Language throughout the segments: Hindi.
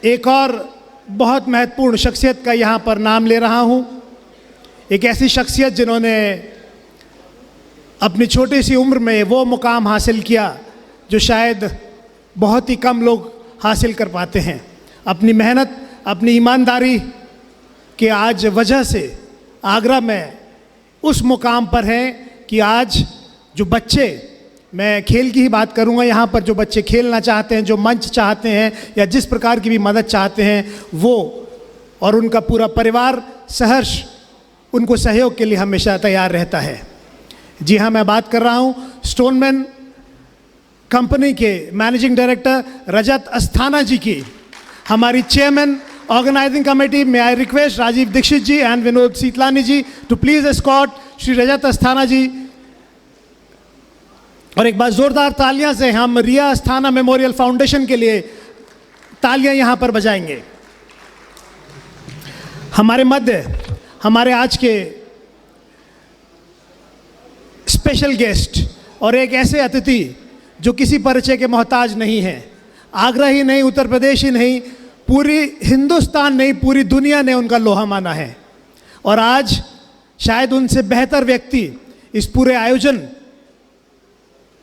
एक और बहुत महत्वपूर्ण शख्सियत का यहाँ पर नाम ले रहा हूँ। एक ऐसी शख्सियत जिन्होंने अपनी छोटी सी उम्र में वो मुकाम हासिल किया जो शायद बहुत ही कम लोग हासिल कर पाते हैं। अपनी मेहनत, अपनी ईमानदारी के आज वजह से आगरा में उस मुकाम पर हैं कि आज जो बच्चे, मैं खेल की ही बात करूंगा, यहाँ पर जो बच्चे खेलना चाहते हैं, जो मंच चाहते हैं या जिस प्रकार की भी मदद चाहते हैं, वो और उनका पूरा परिवार सहर्ष उनको सहयोग के लिए हमेशा तैयार रहता है। जी हाँ, मैं बात कर रहा हूँ स्टोनमैन कंपनी के मैनेजिंग डायरेक्टर रजत अस्थाना जी की। हमारी chairman organising committee, may I request Rajeev Dixit ji and Vinod Sitlani ji to please escort Shri Rajat Asthana ji. और एक बार जोरदार तालियां से हम रिया अस्थाना मेमोरियल फाउंडेशन के लिए तालियां यहां पर बजाएंगे। हमारे मध्य हमारे आज के स्पेशल गेस्ट और एक ऐसे अतिथि जो किसी परिचय के मोहताज नहीं है। आगरा ही नहीं, उत्तर प्रदेश ही नहीं, पूरी हिंदुस्तान नहीं, पूरी दुनिया ने उनका लोहा माना है। और आज शायद उनसे बेहतर व्यक्ति इस पूरे आयोजन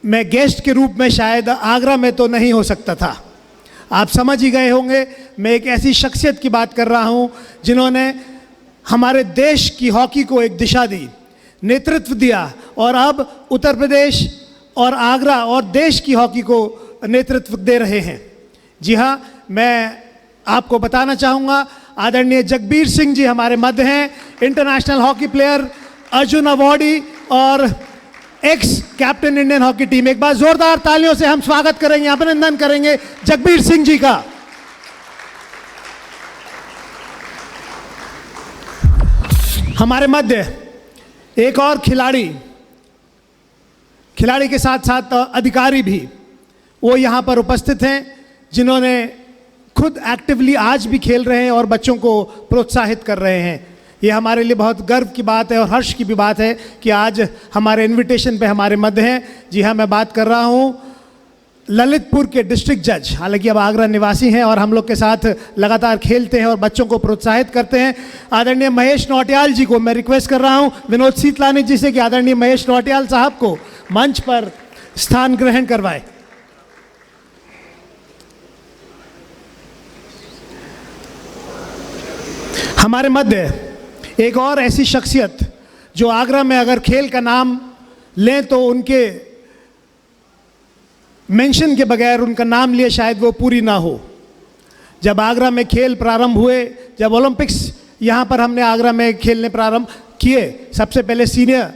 में गेस्ट के रूप में शायद आगरा में तो नहीं हो सकता था। आप समझ ही गए होंगे, मैं एक ऐसी शख्सियत की बात कर रहा हूं जिन्होंने हमारे देश की हॉकी को एक दिशा दी, नेतृत्व दिया और अब उत्तर प्रदेश और आगरा और देश की हॉकी को नेतृत्व दे रहे हैं। जी हाँ, मैं आपको बताना चाहूँगा आदरणीय जगबीर सिंह जी हमारे मध्य हैं, international hockey player, Arjuna awardee और ex captain Indian hockey team. एक बार जोरदार तालियों से हम स्वागत करेंगे, अभिनंदन करेंगे जगबीर सिंह जी का। हमारे मध्य एक और खिलाड़ी के साथ साथ अधिकारी भी वो यहाँ पर उपस्थित हैं, जिन्होंने खुद एक्टिवली आज भी खेल रहे हैं और बच्चों को प्रोत्साहित कर रहे हैं। ये हमारे लिए बहुत गर्व की बात है और हर्ष की भी बात है कि आज हमारे इनविटेशन पे हमारे मध्य हैं। जी हाँ, मैं बात कर रहा हूँ ललितपुर के डिस्ट्रिक्ट जज, हालांकि अब आगरा निवासी हैं और हम लोग के साथ लगातार खेलते हैं और बच्चों को प्रोत्साहित करते हैं। आदरणीय महेश नौटियाल जी को मैं रिक्वेस्ट कर रहा हूँ विनोद सीतलानी जी से कि आदरणीय महेश नौटियाल साहब को मंच पर स्थान ग्रहण करवाए। हमारे मध्य एक और ऐसी शख्सियत जो आगरा में अगर खेल का नाम लें तो उनके मेंशन के बगैर उनका नाम लिए शायद वो पूरी ना हो। जब आगरा में खेल प्रारंभ हुए, जब ओलंपिक्स यहाँ पर हमने आगरा में खेलने प्रारंभ किए, सबसे पहले सीनियर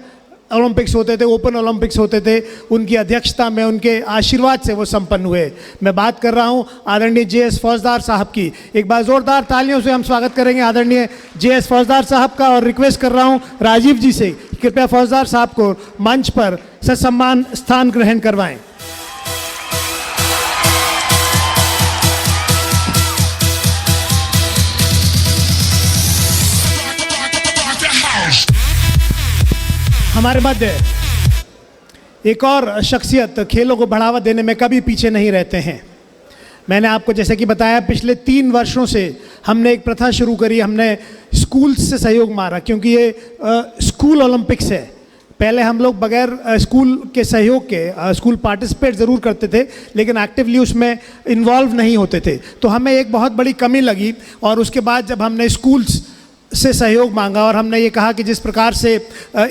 ओलंपिक्स होते थे, ओपन ओलंपिक्स होते थे, उनकी अध्यक्षता में, उनके आशीर्वाद से वो संपन्न हुए। मैं बात कर रहा हूँ आदरणीय JS फौजदार साहब की। एक बार जोरदार तालियों से हम स्वागत करेंगे आदरणीय JS फौजदार साहब का और रिक्वेस्ट कर रहा हूँ राजीव जी से कृपया फौजदार साहब को मंच पर ससम्मान स्थान ग्रहण करवाएं। हमारे मध्य एक और शख्सियत खेलों को बढ़ावा देने में कभी पीछे नहीं रहते हैं। मैंने आपको जैसे कि बताया, पिछले 3 वर्षों से हमने एक प्रथा शुरू करी, हमने स्कूल से सहयोग मारा, क्योंकि ये स्कूल ओलंपिक्स है। पहले हम लोग बगैर स्कूल के सहयोग के स्कूल पार्टिसिपेट ज़रूर करते थे लेकिन एक्टिवली उसमें इन्वॉल्व नहीं होते थे, तो हमें एक बहुत बड़ी कमी लगी। और उसके बाद जब हमने स्कूल्स से सहयोग मांगा और हमने ये कहा कि जिस प्रकार से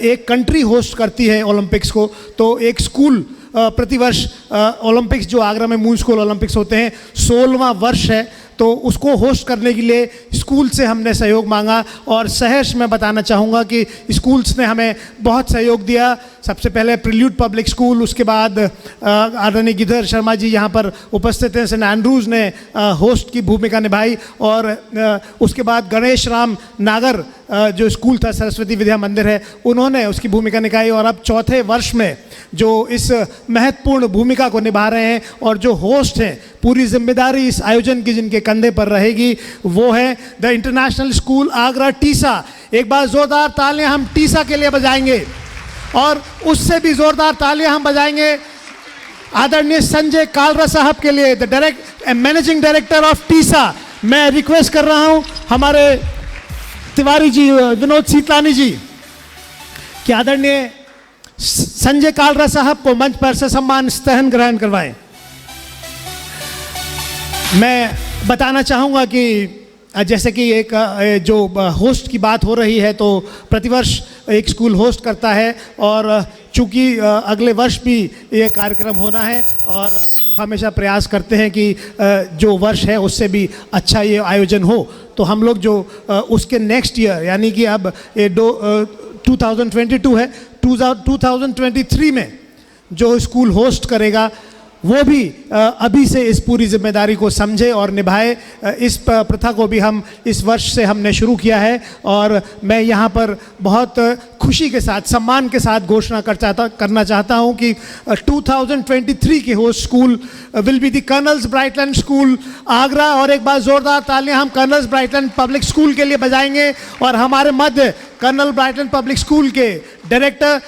एक कंट्री होस्ट करती है ओलंपिक्स को, तो एक स्कूल प्रतिवर्ष ओलंपिक्स, जो आगरा में मूल स्कूल ओलंपिक्स होते हैं, 16वां वर्ष है, तो उसको होस्ट करने के लिए स्कूल से हमने सहयोग मांगा। और सहर्ष मैं बताना चाहूँगा कि स्कूल्स ने हमें बहुत सहयोग दिया। सबसे पहले प्रिल्यूड पब्लिक स्कूल, उसके बाद आदरणीय गिरधर शर्मा जी यहाँ पर उपस्थित हैं, सेंट एंड्रूज ने होस्ट की भूमिका निभाई, और उसके बाद गणेश राम नागर जो स्कूल था, सरस्वती विद्या मंदिर है, उन्होंने उसकी भूमिका निभाई। और अब 4थे वर्ष में जो इस महत्वपूर्ण भूमिका को निभा रहे हैं और जो होस्ट हैं, पूरी जिम्मेदारी इस आयोजन की जिनके कंधे पर रहेगी, वो है the international school Agra Tessa. एक बार जोरदार तालियां हम टीसा के लिए बजाएंगे और उससे भी जोरदार तालियां हम बजाएंगे आदरणीय संजय कालरा साहब के लिए, the managing director of Tessa. मैं रिक्वेस्ट कर रहा हूं हमारे तिवारी जी, विनोद सीतलानी जी, कि आदरणीय संजय कालरा साहब को मंच पर से सम्मान स्तहन ग्रहण करवाएं। मैं बताना चाहूँगा कि जैसे कि एक जो होस्ट की बात हो रही है, तो प्रतिवर्ष एक स्कूल होस्ट करता है और चूँकि अगले वर्ष भी ये कार्यक्रम होना है और हम लोग हमेशा प्रयास करते हैं कि जो वर्ष है उससे भी अच्छा ये आयोजन हो, तो हम लोग जो उसके नेक्स्ट ईयर यानी कि अब 2022 है, 2023 में जो स्कूल होस्ट करेगा वो भी अभी से इस पूरी जिम्मेदारी को समझे और निभाए। इस प्रथा को भी हम इस वर्ष से हमने शुरू किया है और मैं यहाँ पर बहुत खुशी के साथ, सम्मान के साथ घोषणा करना चाहता हूँ कि 2023 के host school will be the colonel's Brightland school Agra. और एक बार ज़ोरदार तालियां हम कर्नल्स ब्राइटलैंड पब्लिक स्कूल के लिए बजाएंगे। और हमारे मध्य कर्नल ब्राइटलैंड पब्लिक स्कूल के डायरेक्टर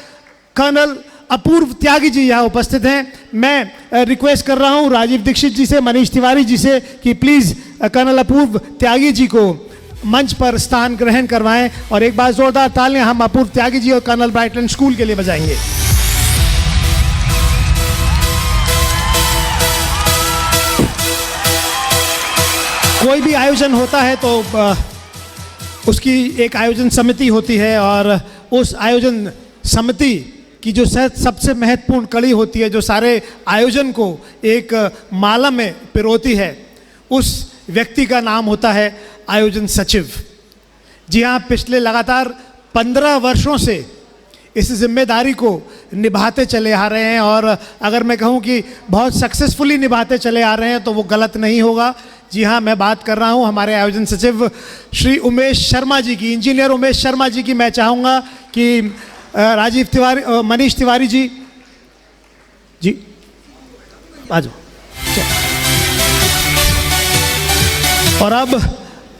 कर्नल अपूर्व त्यागी जी यहाँ उपस्थित हैं। मैं रिक्वेस्ट कर रहा हूँ राजीव दीक्षित जी से, मनीष तिवारी जी से कि प्लीज़ कर्नल अपूर्व त्यागी जी को मंच पर स्थान ग्रहण करवाएं। और एक बार जोरदार तालियां हम अपूर्व त्यागी जी और कर्नल ब्राइटलैंड स्कूल के लिए बजाएंगे। कोई भी आयोजन होता है तो उसकी एक आयोजन समिति होती है और उस आयोजन समिति की जो सबसे महत्वपूर्ण कड़ी होती है, जो सारे आयोजन को एक माला में पिरोती है, उस व्यक्ति का नाम होता है आयोजन सचिव। जी हाँ, पिछले लगातार 15 वर्षों से इस जिम्मेदारी को निभाते चले आ रहे हैं और अगर मैं कहूँ कि बहुत सक्सेसफुली निभाते चले आ रहे हैं तो वो गलत नहीं होगा। जी हाँ, मैं बात कर रहा हूँ हमारे आयोजन सचिव श्री उमेश शर्मा जी की, इंजीनियर उमेश शर्मा जी की। मैं चाहूँगा कि राजीव तिवारी, मनीष तिवारी जी आ जाओ। और अब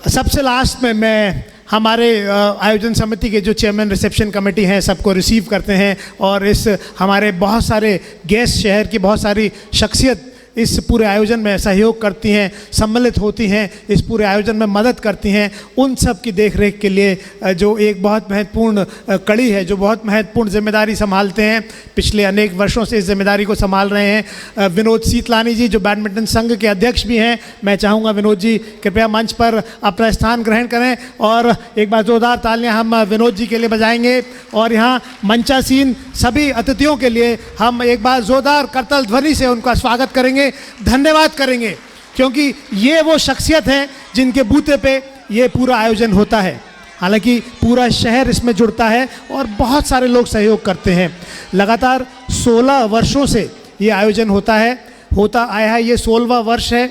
सबसे लास्ट में मैं हमारे आयोजन समिति के जो चेयरमैन रिसेप्शन कमेटी हैं सबको रिसीव करते हैं और इस हमारे बहुत सारे गेस्ट, शहर की बहुत सारी शख्सियत इस पूरे आयोजन में सहयोग करती हैं, सम्मिलित होती हैं, इस पूरे आयोजन में मदद करती हैं। उन सब की देखरेख के लिए जो एक बहुत महत्वपूर्ण कड़ी है, जो बहुत महत्वपूर्ण जिम्मेदारी संभालते हैं, पिछले अनेक वर्षों से इस जिम्मेदारी को संभाल रहे हैं विनोद सीतलानी जी, जो बैडमिंटन संघ के अध्यक्ष भी हैं। मैं चाहूँगा विनोद जी कृपया मंच पर अपना स्थान ग्रहण करें और एक बार जोरदार तालियां हम विनोद जी के लिए बजाएंगे। और यहाँ मंचासीन सभी अतिथियों के लिए हम एक बार जोरदार करताल ध्वनि से उनका स्वागत करेंगे, धन्यवाद करेंगे, क्योंकि ये वो शख्सियत हैं जिनके बूते पे ये पूरा आयोजन होता है। हालांकि पूरा शहर इसमें जुड़ता है और बहुत सारे लोग सहयोग करते हैं। लगातार 16 वर्षों से ये आयोजन होता आया है, ये 16वां वर्ष है।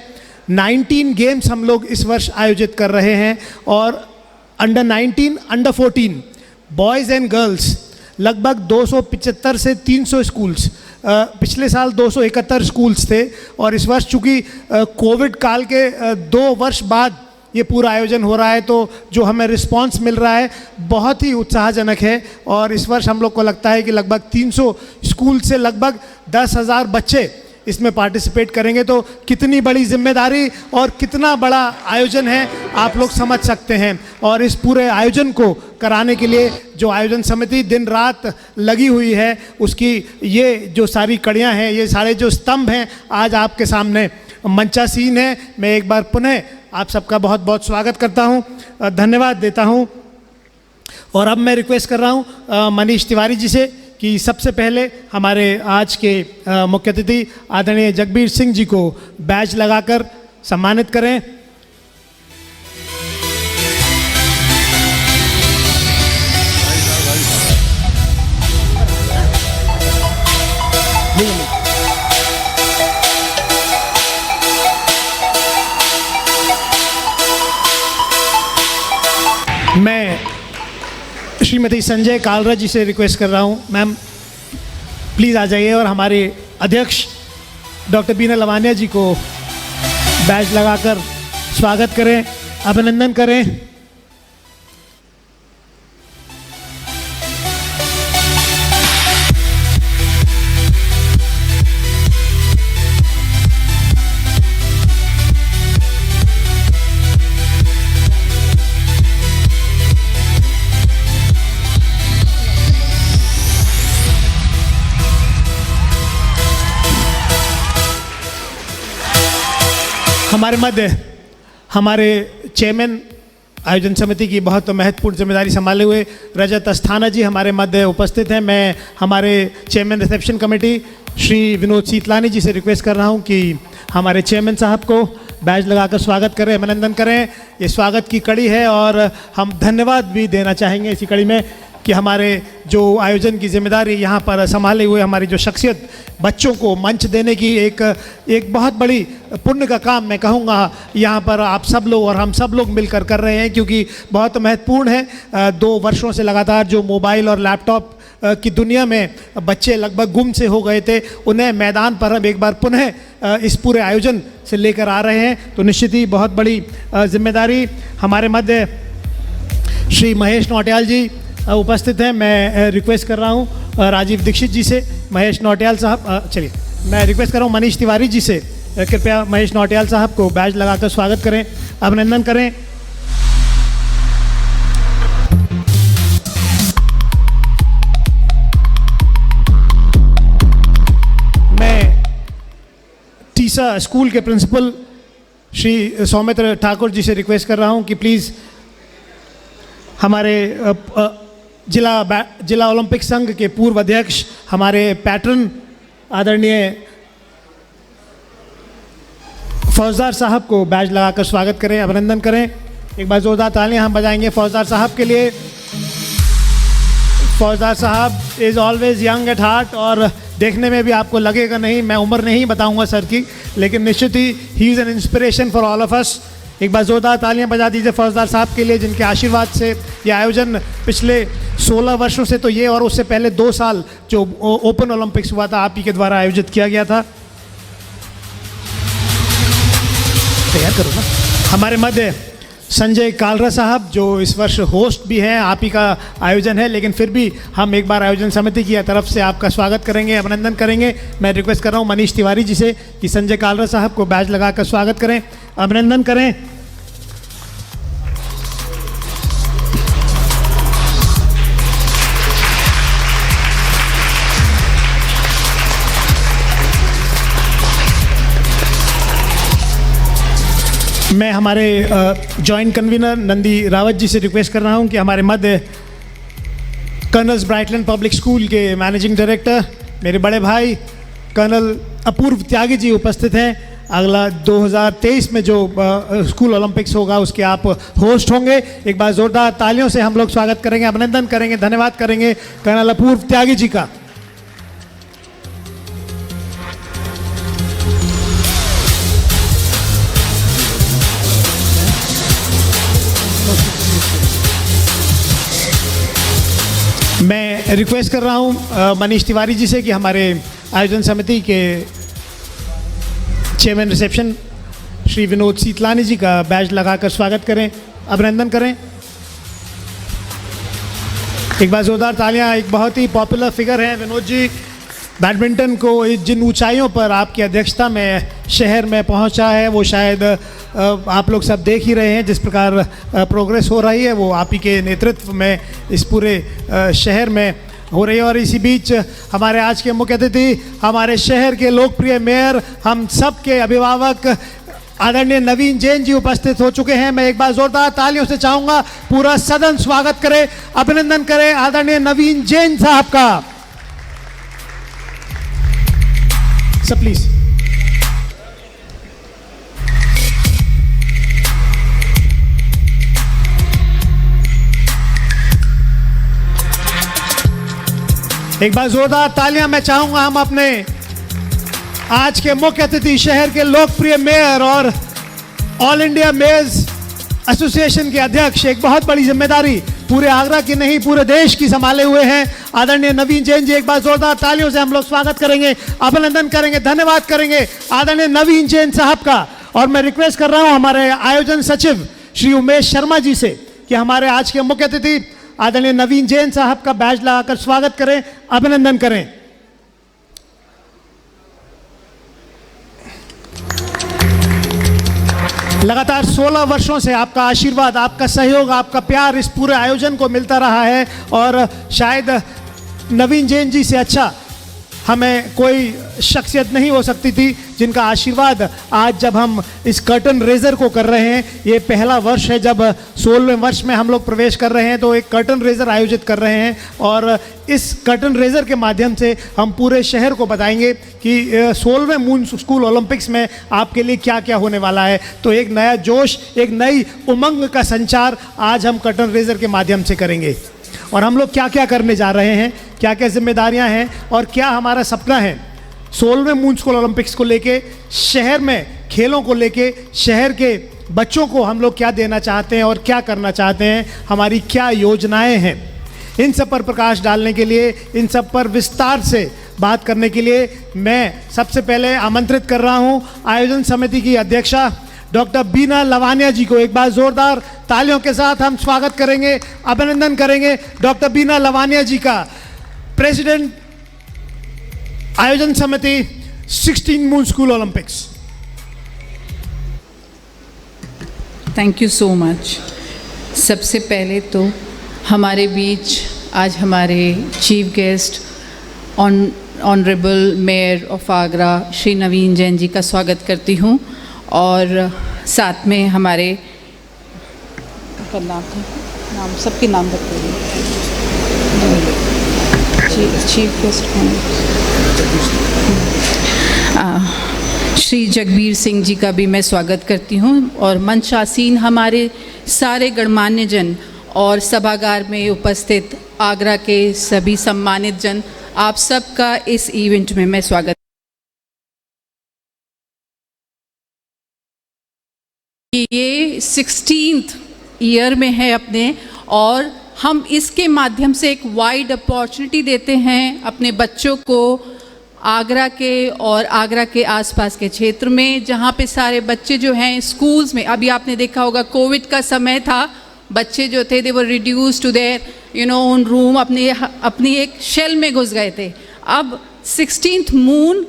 19 गेम्स हम लोग इस वर्ष आयोजित कर रहे हैं और under 19, under 14 boys and girls लगभग 275 से 300 स्कूल्स, पिछले साल 271 स्कूल्स थे और इस वर्ष चूँकि कोविड काल के 2 वर्ष बाद ये पूरा आयोजन हो रहा है, तो जो हमें रिस्पांस मिल रहा है बहुत ही उत्साहजनक है। और इस वर्ष हम लोग को लगता है कि लगभग 300 स्कूल से लगभग 10,000 बच्चे इसमें पार्टिसिपेट करेंगे। तो कितनी बड़ी जिम्मेदारी और कितना बड़ा आयोजन है आप लोग समझ सकते हैं। और इस पूरे आयोजन को कराने के लिए जो आयोजन समिति दिन रात लगी हुई है, उसकी ये जो सारी कड़ियाँ हैं, ये सारे जो स्तंभ हैं, आज आपके सामने मंचासीन है। मैं एक बार पुनः आप सबका बहुत बहुत स्वागत करता हूँ, धन्यवाद देता हूँ। और अब मैं रिक्वेस्ट कर रहा हूँ मनीष तिवारी जी से कि सबसे पहले हमारे आज के मुख्य अतिथि आदरणीय जगबीर सिंह जी को बैज लगाकर सम्मानित करें। मैं श्रीमती संजय कालरा जी से रिक्वेस्ट कर रहा हूँ, मैम प्लीज़ आ जाइए और हमारे अध्यक्ष डॉक्टर बीना लवानिया जी को बैज लगाकर स्वागत करें, अभिनंदन करें। हमारे मध्य हमारे चेयरमैन आयोजन समिति की बहुत महत्वपूर्ण जिम्मेदारी संभाले हुए रजत अस्थाना जी हमारे मध्य उपस्थित हैं। मैं हमारे chairman reception committee Shri Vinod Sitlani ji से रिक्वेस्ट कर रहा हूं कि हमारे चेयरमैन साहब को बैज लगाकर स्वागत करें, अभिनंदन करें। ये स्वागत की कड़ी है और हम धन्यवाद भी देना चाहेंगे इसी कड़ी में कि हमारे जो आयोजन की जिम्मेदारी यहाँ पर संभाले हुए हमारी जो शख्सियत बच्चों को मंच देने की एक बहुत बड़ी पुण्य का काम मैं कहूँगा यहाँ पर आप सब लोग और हम सब लोग मिलकर कर रहे हैं, क्योंकि बहुत महत्वपूर्ण है। 2 वर्षों से लगातार जो मोबाइल और लैपटॉप की दुनिया में बच्चे लगभग गुम से हो गए थे, उन्हें मैदान पर हम एक बार पुनः इस पूरे आयोजन से लेकर आ रहे हैं। तो निश्चित ही बहुत बड़ी जिम्मेदारी हमारे मध्य श्री महेश नौटियाल जी उपस्थित हैं। मैं रिक्वेस्ट कर रहा हूं राजीव दीक्षित जी से, महेश नौटियाल साहब चलिए मैं रिक्वेस्ट कर रहा हूं मनीष तिवारी जी से कृपया महेश नौटियाल साहब को बैज लगाकर स्वागत करें, अभिनंदन करें। मैं टीसा स्कूल के प्रिंसिपल श्री सौमित्र ठाकुर जी से रिक्वेस्ट कर रहा हूं कि प्लीज़ हमारे जिला ओलंपिक संघ के पूर्व अध्यक्ष हमारे पैटर्न आदरणीय फौजदार साहब को बैज लगाकर स्वागत करें, अभिनंदन करें। एक बार जोरदार तालियां हम बजाएंगे फौजदार साहब के लिए। फौजदार साहब is always young at heart और देखने में भी आपको लगेगा नहीं, मैं उम्र नहीं बताऊंगा सर की, लेकिन निश्चित he is an inspiration for all of us. एक बार जोरदार तालियां बजा दीजिए फौजदार साहब के लिए, जिनके आशीर्वाद से ये आयोजन पिछले 16 वर्षों से तो ये और उससे पहले 2 साल जो ओपन ओलंपिक्स हुआ था आप ही के द्वारा आयोजित किया गया था। तैयार करो ना। हमारे मध्य संजय कालरा साहब जो इस वर्ष होस्ट भी हैं, आप ही का आयोजन है, लेकिन फिर भी हम एक बार आयोजन समिति की तरफ से आपका स्वागत करेंगे, अभिनंदन करेंगे। मैं रिक्वेस्ट कर रहा हूँ मनीष तिवारी जी से कि संजय कालरा साहब को बैज लगाकर स्वागत करें, अभिनंदन करें। मैं हमारे जॉइंट कन्वीनर नंदी रावत जी से रिक्वेस्ट कर रहा हूं कि हमारे मध्य कर्नल्स ब्राइटलैंड पब्लिक स्कूल के मैनेजिंग डायरेक्टर मेरे बड़े भाई कर्नल अपूर्व त्यागी जी उपस्थित हैं। अगला 2023 में जो स्कूल ओलंपिक्स होगा उसके आप होस्ट होंगे। एक बार जोरदार तालियों से हम लोग स्वागत करेंगे, अभिनंदन करेंगे, धन्यवाद करेंगे कर्नल अपूर्व त्यागी जी का। मैं रिक्वेस्ट कर रहा हूं मनीष तिवारी जी से कि हमारे आयोजन समिति के चेयरमैन रिसेप्शन श्री विनोद सीतलानी जी का बैज लगाकर स्वागत करें, अभिनंदन करें। एक बार जोरदार तालियां। एक बहुत ही पॉपुलर फिगर हैं विनोद जी। बैडमिंटन को जिन ऊंचाइयों पर आपकी अध्यक्षता में शहर में पहुंचा है वो शायद आप लोग सब देख ही रहे हैं। जिस प्रकार प्रोग्रेस हो रही है वो आप ही के नेतृत्व में इस पूरे शहर में हो रही है। और इसी बीच हमारे आज के मुख्य अतिथि हमारे शहर के लोकप्रिय मेयर, हम सब के अभिभावक आदरणीय नवीन जैन जी उपस्थित हो चुके हैं। मैं एक बार जोरदार तालियों से चाहूँगा पूरा सदन स्वागत करे, अभिनंदन करे आदरणीय नवीन जैन साहब का। सब प्लीज। एक बार जोरदार तालियां मैं चाहूंगा हम अपने आज के मुख्य अतिथि शहर के लोकप्रिय मेयर और ऑल इंडिया मेयर्स एसोसिएशन के अध्यक्ष, एक बहुत बड़ी जिम्मेदारी पूरे आगरा की नहीं पूरे देश की संभाले हुए हैं आदरणीय नवीन जैन जी। एक बार जोरदार तालियों से हम लोग स्वागत करेंगे, अभिनंदन करेंगे, धन्यवाद करेंगे आदरणीय नवीन जैन साहब का। और मैं रिक्वेस्ट कर रहा हूं हमारे आयोजन सचिव श्री उमेश शर्मा जी से कि हमारे आज के मुख्य अतिथि आदरणीय नवीन जैन साहब का बैज लगाकर स्वागत करें, अभिनंदन करें। लगातार 16 वर्षों से आपका आशीर्वाद, आपका सहयोग, आपका प्यार इस पूरे आयोजन को मिलता रहा है और शायद नवीन जैन जी से अच्छा हमें कोई शख्सियत नहीं हो सकती थी जिनका आशीर्वाद आज जब हम इस कर्टन रेजर को कर रहे हैं, ये पहला वर्ष है जब 16वें वर्ष में हम लोग प्रवेश कर रहे हैं, तो एक कर्टन रेजर आयोजित कर रहे हैं और इस कर्टन रेजर के माध्यम से हम पूरे शहर को बताएंगे कि 16वें मून स्कूल ओलंपिक्स में आपके लिए क्या क्या होने वाला है। तो एक नया जोश, एक नई उमंग का संचार आज हम कर्टन रेजर के माध्यम से करेंगे। और हम लोग क्या क्या करने जा रहे हैं, क्या क्या जिम्मेदारियां हैं और क्या हमारा सपना है 16वें मून स्कूल ओलंपिक्स को लेके, शहर में खेलों को लेके, शहर के बच्चों को हम लोग क्या देना चाहते हैं और क्या करना चाहते हैं, हमारी क्या योजनाएं हैं, इन सब पर प्रकाश डालने के लिए, इन सब पर विस्तार से बात करने के लिए मैं सबसे पहले आमंत्रित कर रहा हूं आयोजन समिति की अध्यक्षा डॉक्टर बीना लवानिया जी को। एक बार जोरदार तालियों के साथ हम स्वागत करेंगे, अभिनंदन करेंगे डॉक्टर बीना लवानिया जी का, प्रेसिडेंट आयोजन समिति 16 moon school Olympics. Thank you so much. सबसे पहले तो हमारे बीच आज हमारे chief guest honourable mayor of Agra Shri Naveen Jain ji का स्वागत करती हूँ और साथ में हमारे नाम सबके नाम बताइए। चीफ गेस्ट श्री जगबीर सिंह जी का भी मैं स्वागत करती हूँ और मंचासीन हमारे सारे गणमान्य जन और सभागार में उपस्थित आगरा के सभी सम्मानित जन, आप सबका इस इवेंट में मैं स्वागत। ये 16th ईयर में है अपने और हम इसके माध्यम से एक वाइड अपॉर्चुनिटी देते हैं अपने बच्चों को आगरा के और आगरा के आसपास के क्षेत्र में, जहाँ पे सारे बच्चे जो हैं स्कूल्स में, अभी आपने देखा होगा कोविड का समय था, बच्चे जो थे they were reduced to their own room, अपनी एक शेल में घुस गए थे। अब 16th मून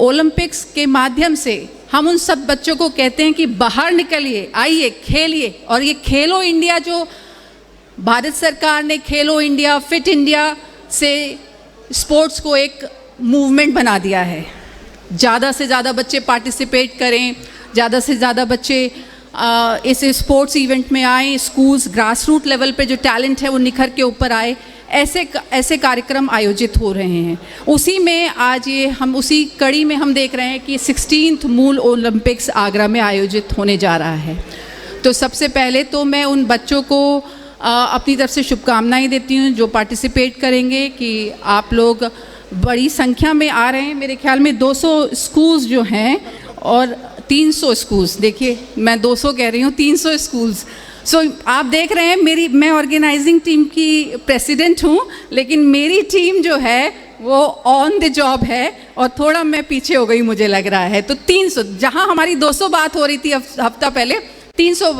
ओलंपिक्स के माध्यम से हम उन सब बच्चों को कहते हैं कि बाहर निकलिए, आइए, खेलिए। और ये खेलो इंडिया जो भारत सरकार ने खेलो इंडिया, फिट इंडिया से स्पोर्ट्स को एक मूवमेंट बना दिया है। ज़्यादा से ज़्यादा बच्चे पार्टिसिपेट करें, ज़्यादा से ज़्यादा बच्चे इस स्पोर्ट्स इवेंट में आए, स्कूल्स ग्रास रूट लेवल पे जो टैलेंट है वो निखर के ऊपर आए, ऐसे कार्यक्रम आयोजित हो रहे हैं। उसी में आज ये हम उसी कड़ी में हम देख रहे हैं कि 16th मून ओलंपिक्स आगरा में आयोजित होने जा रहा है। तो सबसे पहले तो मैं उन बच्चों को अपनी तरफ से शुभकामनाएं देती हूँ जो पार्टिसिपेट करेंगे, कि आप लोग बड़ी संख्या में आ रहे हैं। मेरे ख्याल में 200 स्कूल्स जो हैं और 300 स्कूल्स, देखिए मैं 200 कह रही हूँ, 300 स्कूल्स। आप देख रहे हैं मैं ऑर्गेनाइजिंग टीम की प्रेसिडेंट हूँ, लेकिन मेरी टीम जो है वो ऑन द जॉब है और थोड़ा मैं पीछे हो गई मुझे लग रहा है। तो 300, जहाँ हमारी 200 बात हो रही थी हफ्ता पहले, 300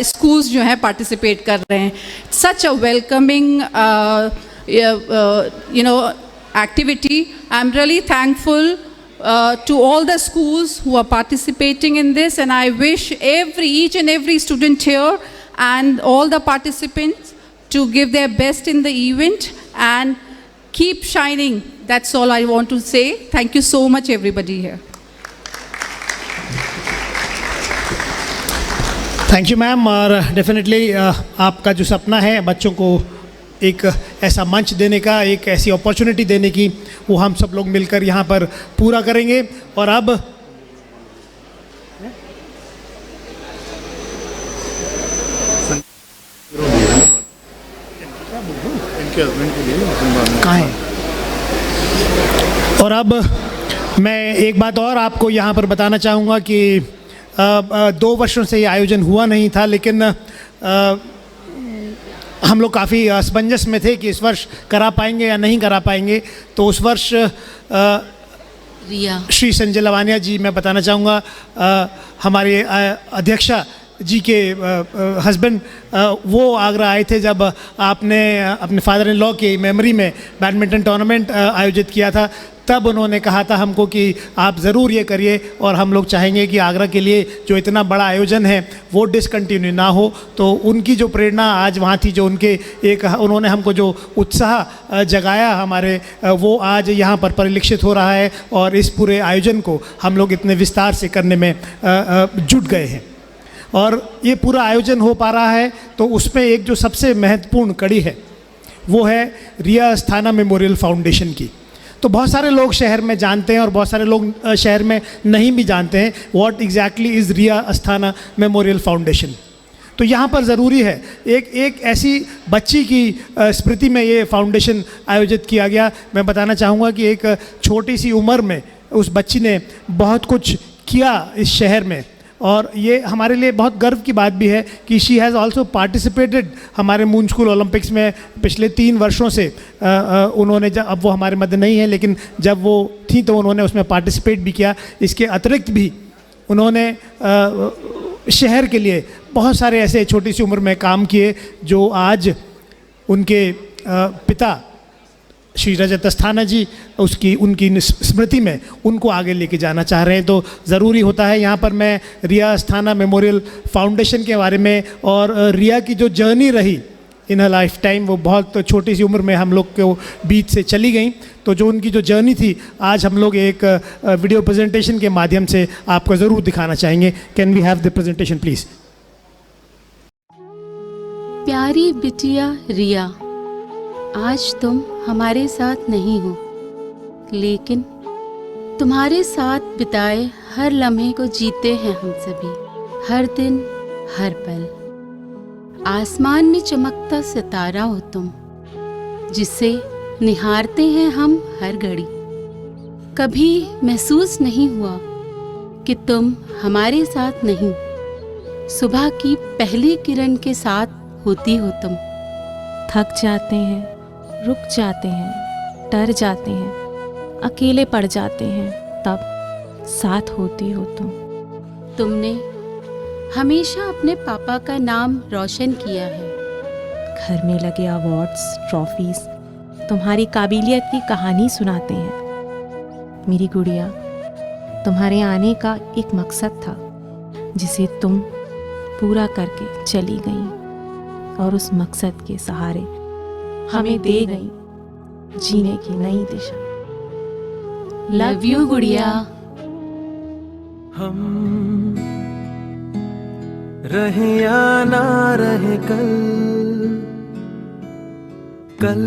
स्कूल्स जो हैं पार्टिसिपेट कर रहे हैं। सच अ welcoming activity. I'm really thankful to all the schools who are participating in this, and I wish each and every student here and all the participants to give their best in the event and keep shining. That's all I want to say. Thank you so much everybody here. Thank you ma'am. और डेफिनेटली आपका जो सपना है बच्चों को एक ऐसा मंच देने का, एक ऐसी अपॉर्चुनिटी देने की, वो हम सब लोग मिलकर यहाँ पर पूरा करेंगे। और अब कहाँ है? और अब मैं एक बात और आपको यहाँ पर बताना चाहूँगा कि 2 वर्षों से ये आयोजन हुआ नहीं था, लेकिन हम लोग काफ़ी असमंजस में थे कि इस वर्ष करा पाएंगे या नहीं करा पाएंगे। तो उस वर्ष श्री संजय लवानिया जी, मैं बताना चाहूँगा हमारे अध्यक्षा जी के हस्बैंड वो आगरा आए थे जब आपने अपने फादर इन लॉ की मेमोरी में बैडमिंटन टूर्नामेंट आयोजित किया था। तब उन्होंने कहा था हमको कि आप ज़रूर ये करिए और हम लोग चाहेंगे कि आगरा के लिए जो इतना बड़ा आयोजन है वो डिसकंटिन्यू ना हो। तो उनकी जो प्रेरणा आज वहाँ थी, जो उनके एक उन्होंने हमको जो उत्साह जगाया हमारे, वो आज यहाँ पर परिलक्षित हो रहा है और इस पूरे आयोजन को हम लोग इतने विस्तार से करने में जुट गए हैं। और ये पूरा आयोजन हो पा रहा है तो उसमें एक जो सबसे महत्वपूर्ण कड़ी है वो है रिया अस्थाना मेमोरियल फाउंडेशन की। तो बहुत सारे लोग शहर में जानते हैं और बहुत सारे लोग शहर में नहीं भी जानते हैं what exactly is Riya Asthana memorial foundation. तो यहाँ पर ज़रूरी है एक ऐसी बच्ची की स्मृति में ये फाउंडेशन आयोजित किया गया। मैं बताना चाहूँगा कि एक छोटी सी उम्र में उस बच्ची ने बहुत कुछ किया इस शहर में, और ये हमारे लिए बहुत गर्व की बात भी है कि शी हैज़ ऑल्सो पार्टिसिपेटेड हमारे मून स्कूल ओलंपिक्स में पिछले 3 वर्षों से। उन्होंने अब वो हमारे मध्य नहीं है, लेकिन जब वो थी तो उन्होंने उसमें पार्टिसिपेट भी किया। इसके अतिरिक्त भी उन्होंने शहर के लिए बहुत सारे ऐसे छोटी सी उम्र में काम किए जो आज उनके पिता श्री रजत अस्थाना जी उनकी स्मृति में उनको आगे लेके जाना चाह रहे हैं। तो ज़रूरी होता है यहाँ पर मैं रिया अस्थाना मेमोरियल फाउंडेशन के बारे में और रिया की जो जर्नी रही इन अ लाइफ टाइम, वो बहुत छोटी सी उम्र में हम लोग को बीच से चली गई। तो जो उनकी जो जर्नी थी आज हम लोग एक वीडियो प्रेजेंटेशन के माध्यम से आपको ज़रूर दिखाना चाहेंगे। Can we have the presentation please. प्यारी बिटिया रिया, आज तुम हमारे साथ नहीं हो, लेकिन तुम्हारे साथ बिताए हर लम्हे को जीते हैं हम सभी, हर दिन हर पल। आसमान में चमकता सितारा हो तुम, जिसे निहारते हैं हम हर घड़ी। कभी महसूस नहीं हुआ कि तुम हमारे साथ नहीं, सुबह की पहली किरण के साथ होती हो तुम। थक जाते हैं, रुक जाते हैं, डर जाते हैं, अकेले पड़ जाते हैं, तब साथ होती हो तुम। तुमने हमेशा अपने पापा का नाम रोशन किया है। घर में लगे अवार्ड्स, ट्रॉफीज तुम्हारी काबिलियत की कहानी सुनाते हैं। मेरी गुड़िया, तुम्हारे आने का एक मकसद था जिसे तुम पूरा करके चली गई, और उस मकसद के सहारे हमें दे गई जीने की नई दिशा। लव यू गुड़िया। हम रहे या ना रहे कल, कल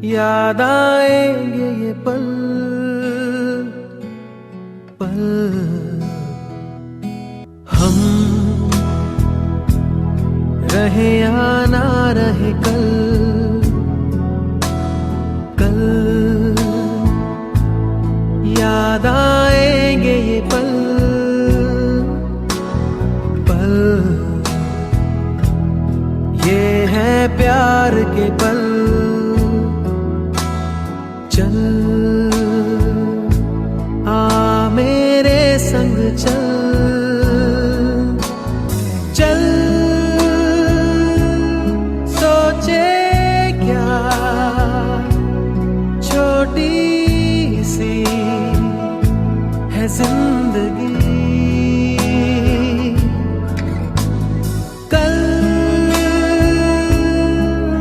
याद आएंगे ये पल, पल। हम रहे या ना रहे कल, कल याद आएंगे ये पल, पल। ये है प्यार के पल। चल आ मेरे संग चल, चल सोचे क्या छोटी सी है जिंदगी। कल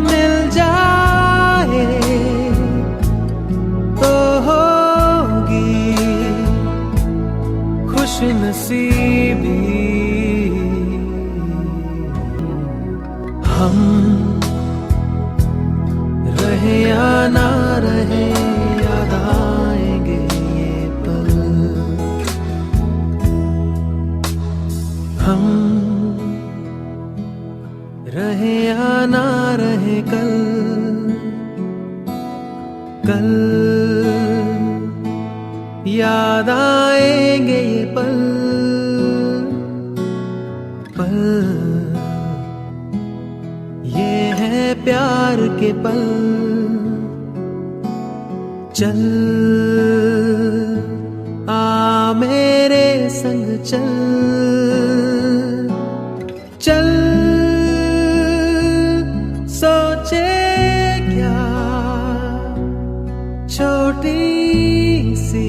मिल जाए तो होगी खुशनसीबी। हम रहे या ना रहे याद आएंगे ये पल। हम रहे या ना रहे कल, कल याद आएंगे ये पल, पल। ये है प्यार के पल। चल आ मेरे संग चल, छोटी सी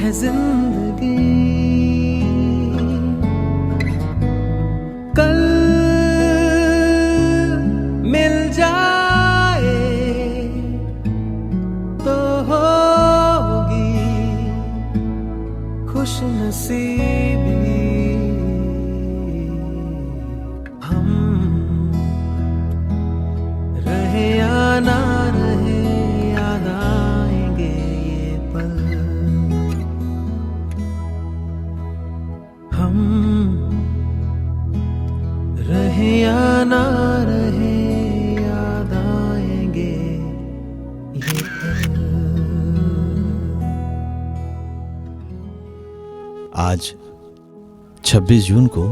है जिंदगी, कल मिल जाए तो होगी खुश नसीबी। हम रहे या ना रहे याद आएंगे ये पल, हम रहे या ना रहे याद आएंगे ये पल। आज 26 जून को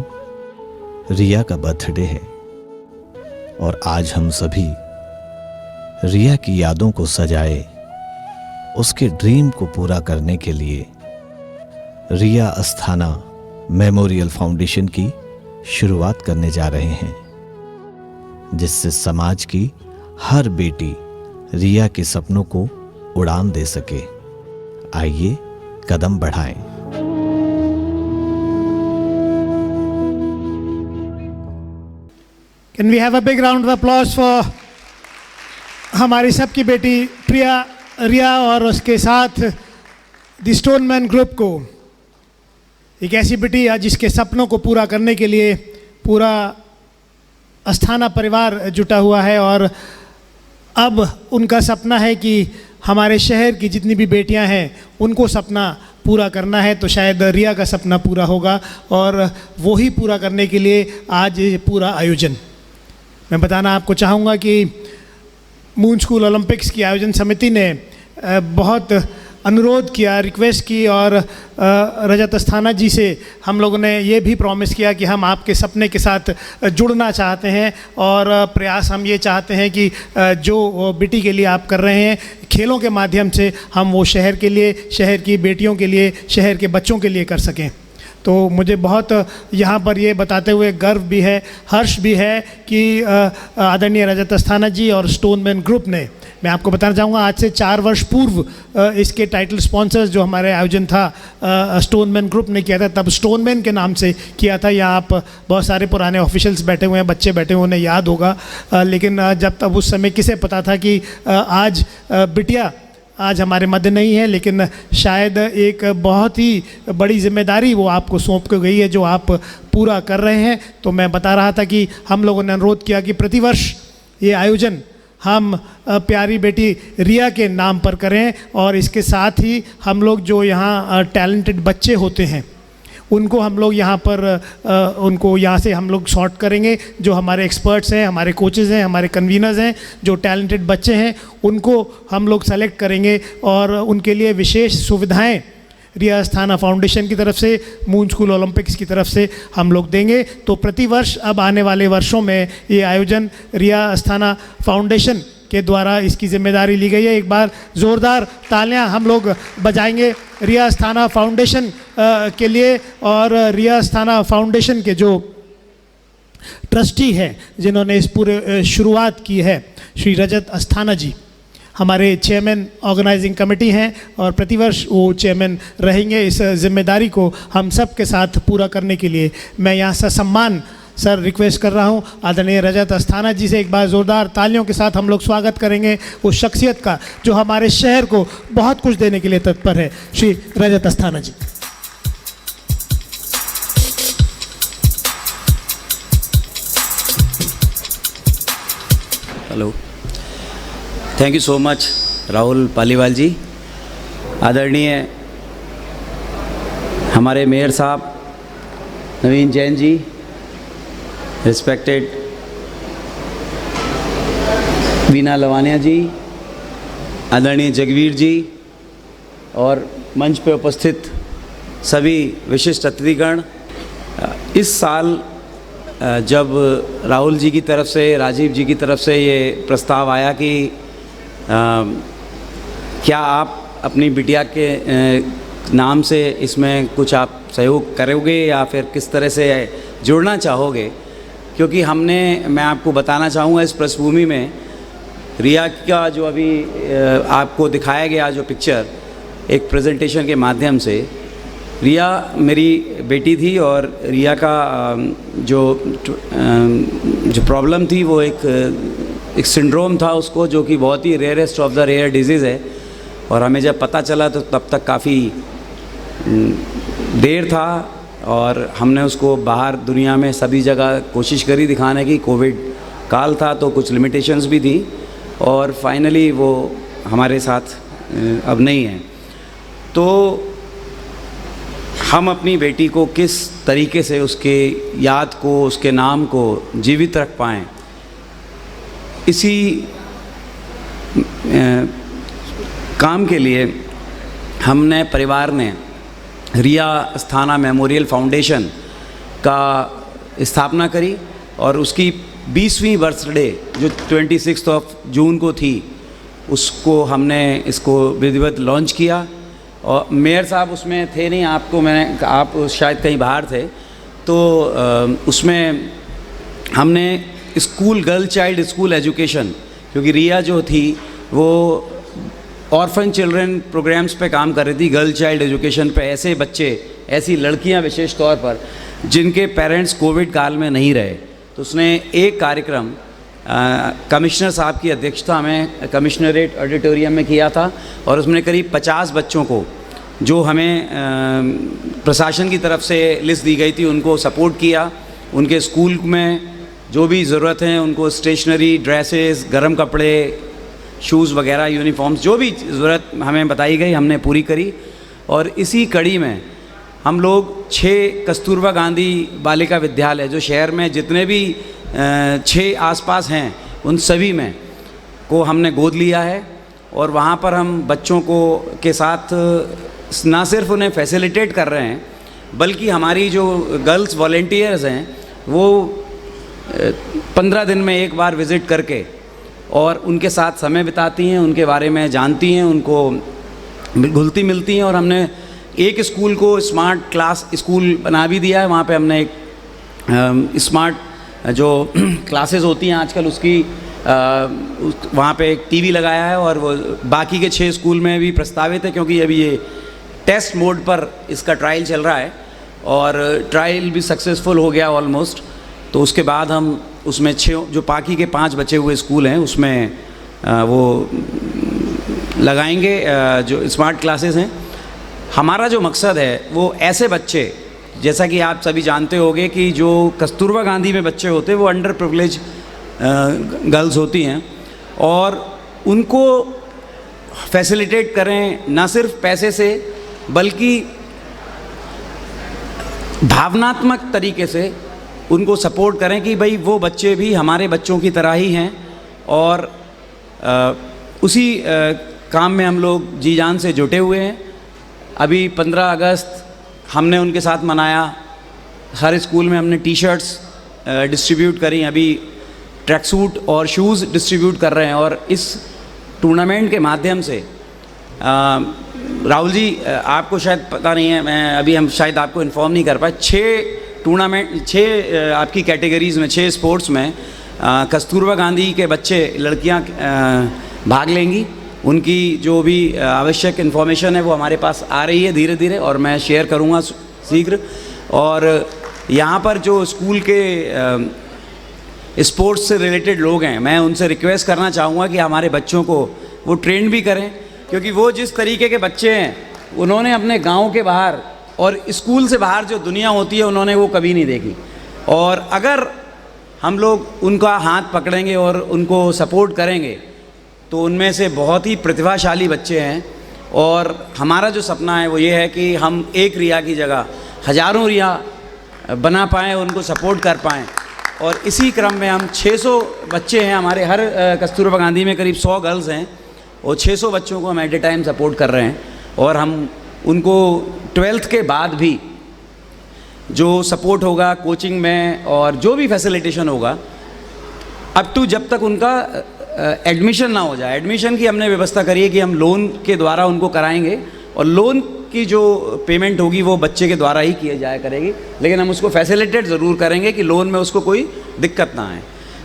रिया का बर्थडे है और आज हम सभी रिया की यादों को सजाए, उसके ड्रीम को पूरा करने के लिए रिया अस्थाना मेमोरियल फाउंडेशन की शुरुआत करने जा रहे हैं, जिससे समाज की हर बेटी रिया के सपनों को उड़ान दे सके। आइए कदम बढ़ाएं। Can we have a big round of applause for हमारी सबकी बेटी प्रिया रिया और उसके साथ द स्टोनमैन ग्रुप को। एक ऐसी बेटी है जिसके सपनों को पूरा करने के लिए पूरा अस्थाना परिवार जुटा हुआ है और अब उनका सपना है कि हमारे शहर की जितनी भी बेटियां हैं उनको सपना पूरा करना है, तो शायद रिया का सपना पूरा होगा और वो ही पूरा करने के लिए आज ये पूरा आयोजन। मैं बताना आपको चाहूँगा कि मून स्कूल ओलंपिक्स की आयोजन समिति ने बहुत अनुरोध किया, रिक्वेस्ट की और रजत अस्थाना जी से हम लोगों ने ये भी प्रॉमिस किया कि हम आपके सपने के साथ जुड़ना चाहते हैं और प्रयास हम ये चाहते हैं कि जो बेटी के लिए आप कर रहे हैं खेलों के माध्यम से हम वो शहर के लिए, शहर की बेटियों के लिए, शहर के बच्चों के लिए कर सकें। तो मुझे बहुत यहाँ पर ये बताते हुए गर्व भी है, हर्ष भी है कि आदरणीय रजत अस्थाना जी और स्टोनमैन ग्रुप ने, मैं आपको बताना चाहूँगा आज से 4 वर्ष पूर्व इसके टाइटल स्पॉन्सर्स जो हमारे आयोजन था स्टोनमैन ग्रुप ने किया था, तब स्टोनमैन के नाम से किया था। यहाँ आप बहुत सारे पुराने ऑफिशियल्स बैठे हुए हैं, बच्चे बैठे हुए, उन्हें याद होगा। लेकिन जब तब उस समय किसे पता था कि आज बिटिया आज हमारे मध्य नहीं है, लेकिन शायद एक बहुत ही बड़ी जिम्मेदारी वो आपको सौंप के गई है जो आप पूरा कर रहे हैं। तो मैं बता रहा था कि हम लोगों ने अनुरोध किया कि प्रतिवर्ष ये आयोजन हम प्यारी बेटी रिया के नाम पर करें और इसके साथ ही हम लोग जो यहाँ टैलेंटेड बच्चे होते हैं उनको हम लोग यहाँ पर उनको यहाँ से हम लोग सॉर्ट करेंगे। जो हमारे एक्सपर्ट्स हैं, हमारे कोचेज़ हैं, हमारे कन्वीनर्स हैं, जो टैलेंटेड बच्चे हैं उनको हम लोग सेलेक्ट करेंगे और उनके लिए विशेष सुविधाएं रिया अस्थाना फाउंडेशन की तरफ से, मून स्कूल ओलंपिक्स की तरफ से हम लोग देंगे। तो प्रतिवर्ष अब आने वाले वर्षों में ये आयोजन रिया अस्थाना फाउंडेशन के द्वारा इसकी जिम्मेदारी ली गई है। एक बार ज़ोरदार तालियां हम लोग बजाएंगे रिया अस्थाना फाउंडेशन के लिए। और रिया अस्थाना फाउंडेशन के जो ट्रस्टी हैं जिन्होंने इस पूरे शुरुआत की है, श्री रजत अस्थाना जी हमारे चेयरमैन ऑर्गेनाइजिंग कमेटी हैं और प्रतिवर्ष वो चेयरमैन रहेंगे। इस जिम्मेदारी को हम सब के साथ पूरा करने के लिए मैं यहाँ ससम्मान सर रिक्वेस्ट कर रहा हूँ आदरणीय रजत अस्थाना जी से। एक बार ज़ोरदार तालियों के साथ हम लोग स्वागत करेंगे उस शख्सियत का जो हमारे शहर को बहुत कुछ देने के लिए तत्पर है, Shri Rajat Asthana ji. Hello, thank you so much Rahul Paliwal ji. आदरणीय हमारे मेयर साहब नवीन जैन जी, रिस्पेक्टेड वीना लवानिया जी, आदरणीय जगवीर जी और मंच पे उपस्थित सभी विशिष्ट अतिथिगण। इस साल जब राहुल जी की तरफ से, राजीव जी की तरफ से ये प्रस्ताव आया कि क्या आप अपनी बिटिया के नाम से इसमें कुछ आप सहयोग करोगे या फिर किस तरह से जुड़ना चाहोगे, क्योंकि मैं आपको बताना चाहूँगा इस पृष्ठभूमि में रिया का जो अभी आपको दिखाया गया जो पिक्चर एक प्रेजेंटेशन के माध्यम से, रिया मेरी बेटी थी और रिया का जो प्रॉब्लम थी वो एक सिंड्रोम था उसको, जो कि बहुत ही rarest of the rare disease है। और हमें जब पता चला तो तब तक काफ़ी देर था और हमने उसको बाहर दुनिया में सभी जगह कोशिश करी दिखाने की। कोविड काल था तो कुछ लिमिटेशंस भी थी और फाइनली वो हमारे साथ अब नहीं है। तो हम अपनी बेटी को किस तरीके से उसके याद को, उसके नाम को जीवित रख पाएँ, इसी काम के लिए हमने परिवार ने रिया अस्थाना मेमोरियल फाउंडेशन का स्थापना करी और उसकी 20वीं बर्थडे जो 26 जून को थी, उसको हमने इसको विधिवत लॉन्च किया। और मेयर साहब उसमें थे नहीं, आप शायद कहीं बाहर थे, तो उसमें हमने school, girl child school education, क्योंकि रिया जो थी वो ऑर्फन चिल्ड्रन प्रोग्राम्स पे काम कर रही थी, गर्ल चाइल्ड एजुकेशन पे, ऐसे बच्चे, ऐसी लड़कियां विशेष तौर पर जिनके पेरेंट्स कोविड काल में नहीं रहे। तो उसने एक कार्यक्रम कमिश्नर साहब की अध्यक्षता में कमिश्नरेट ऑडिटोरियम में किया था और उसमें करीब 50 बच्चों को, जो हमें प्रशासन की तरफ से लिस्ट दी गई थी, उनको सपोर्ट किया। उनके स्कूल में जो भी ज़रूरत है उनको स्टेशनरी, ड्रेसेस, गर्म कपड़े, शूज़ वगैरह, यूनिफॉर्म्स, जो भी ज़रूरत हमें बताई गई हमने पूरी करी। और इसी कड़ी में हम लोग 6 कस्तूरबा गांधी बालिका विद्यालय, जो शहर में जितने भी 6 आसपास हैं उन सभी में को हमने गोद लिया है। और वहाँ पर हम बच्चों को के साथ ना सिर्फ उन्हें फैसिलिटेट कर रहे हैं, बल्कि हमारी जो गर्ल्स वॉलेंटियर्स हैं वो 15 दिन में एक बार विज़िट करके और उनके साथ समय बिताती हैं, उनके बारे में जानती हैं, उनको घुलती मिलती हैं। और हमने एक स्कूल को स्मार्ट क्लास स्कूल बना भी दिया है। वहाँ पे हमने एक स्मार्ट जो क्लासेस होती हैं आजकल उसकी वहाँ पे एक टीवी लगाया है और वो बाकी के 6 स्कूल में भी प्रस्तावित है, क्योंकि अभी ये टेस्ट मोड पर इसका ट्रायल चल रहा है और ट्रायल भी सक्सेसफुल हो गया ऑलमोस्ट। तो उसके बाद हम उसमें 6 जो बाकी के 5 बचे हुए स्कूल हैं उसमें वो लगाएंगे जो स्मार्ट क्लासेस हैं। हमारा जो मकसद है वो ऐसे बच्चे, जैसा कि आप सभी जानते होंगे कि जो कस्तूरबा गांधी में बच्चे होते हैं वो अंडर प्रिविलेज गर्ल्स होती हैं, और उनको फैसिलिटेट करें ना सिर्फ पैसे से बल्कि भावनात्मक तरीके से उनको सपोर्ट करें कि भाई वो बच्चे भी हमारे बच्चों की तरह ही हैं। और उसी काम में हम लोग जी जान से जुटे हुए हैं। अभी 15 अगस्त हमने उनके साथ मनाया। हर स्कूल में हमने टी-शर्ट्स डिस्ट्रीब्यूट करी, अभी ट्रैक सूट और शूज़ डिस्ट्रीब्यूट कर रहे हैं। और इस टूर्नामेंट के माध्यम से राहुल जी आपको शायद पता नहीं है, मैं अभी हम शायद आपको इन्फॉर्म नहीं कर पाए, 6 आपकी कैटेगरीज़ में, 6 स्पोर्ट्स में कस्तूरबा गांधी के बच्चे, लड़कियां भाग लेंगी। उनकी जो भी आवश्यक इन्फॉर्मेशन है वो हमारे पास आ रही है धीरे धीरे और मैं शेयर करूंगा शीघ्र। और यहाँ पर जो स्कूल के स्पोर्ट्स से रिलेटेड लोग हैं, मैं उनसे रिक्वेस्ट करना चाहूँगा कि हमारे बच्चों को वो ट्रेन भी करें, क्योंकि वो जिस तरीके के बच्चे हैं उन्होंने अपने गांव के बाहर और स्कूल से बाहर जो दुनिया होती है उन्होंने वो कभी नहीं देखी। और अगर हम लोग उनका हाथ पकड़ेंगे और उनको सपोर्ट करेंगे तो उनमें से बहुत ही प्रतिभाशाली बच्चे हैं। और हमारा जो सपना है वो ये है कि हम एक रिया की जगह हज़ारों रिया बना पाएँ, उनको सपोर्ट कर पाएँ। और इसी क्रम में हम 600 बच्चे हैं हमारे, हर कस्तूरबा गांधी में करीब 100 गर्ल्स हैं और 600 बच्चों को हम एट ए टाइम सपोर्ट कर रहे हैं। और हम उनको 12th के बाद भी जो सपोर्ट होगा कोचिंग में और जो भी फैसिलिटेशन होगा, अप टू जब तक उनका एडमिशन ना हो जाए। एडमिशन की हमने व्यवस्था करी है कि हम लोन के द्वारा उनको कराएंगे और लोन की जो पेमेंट होगी वो बच्चे के द्वारा ही किया जाया करेगी, लेकिन हम उसको फैसिलिटेट ज़रूर करेंगे कि लोन में उसको कोई दिक्कत ना आए।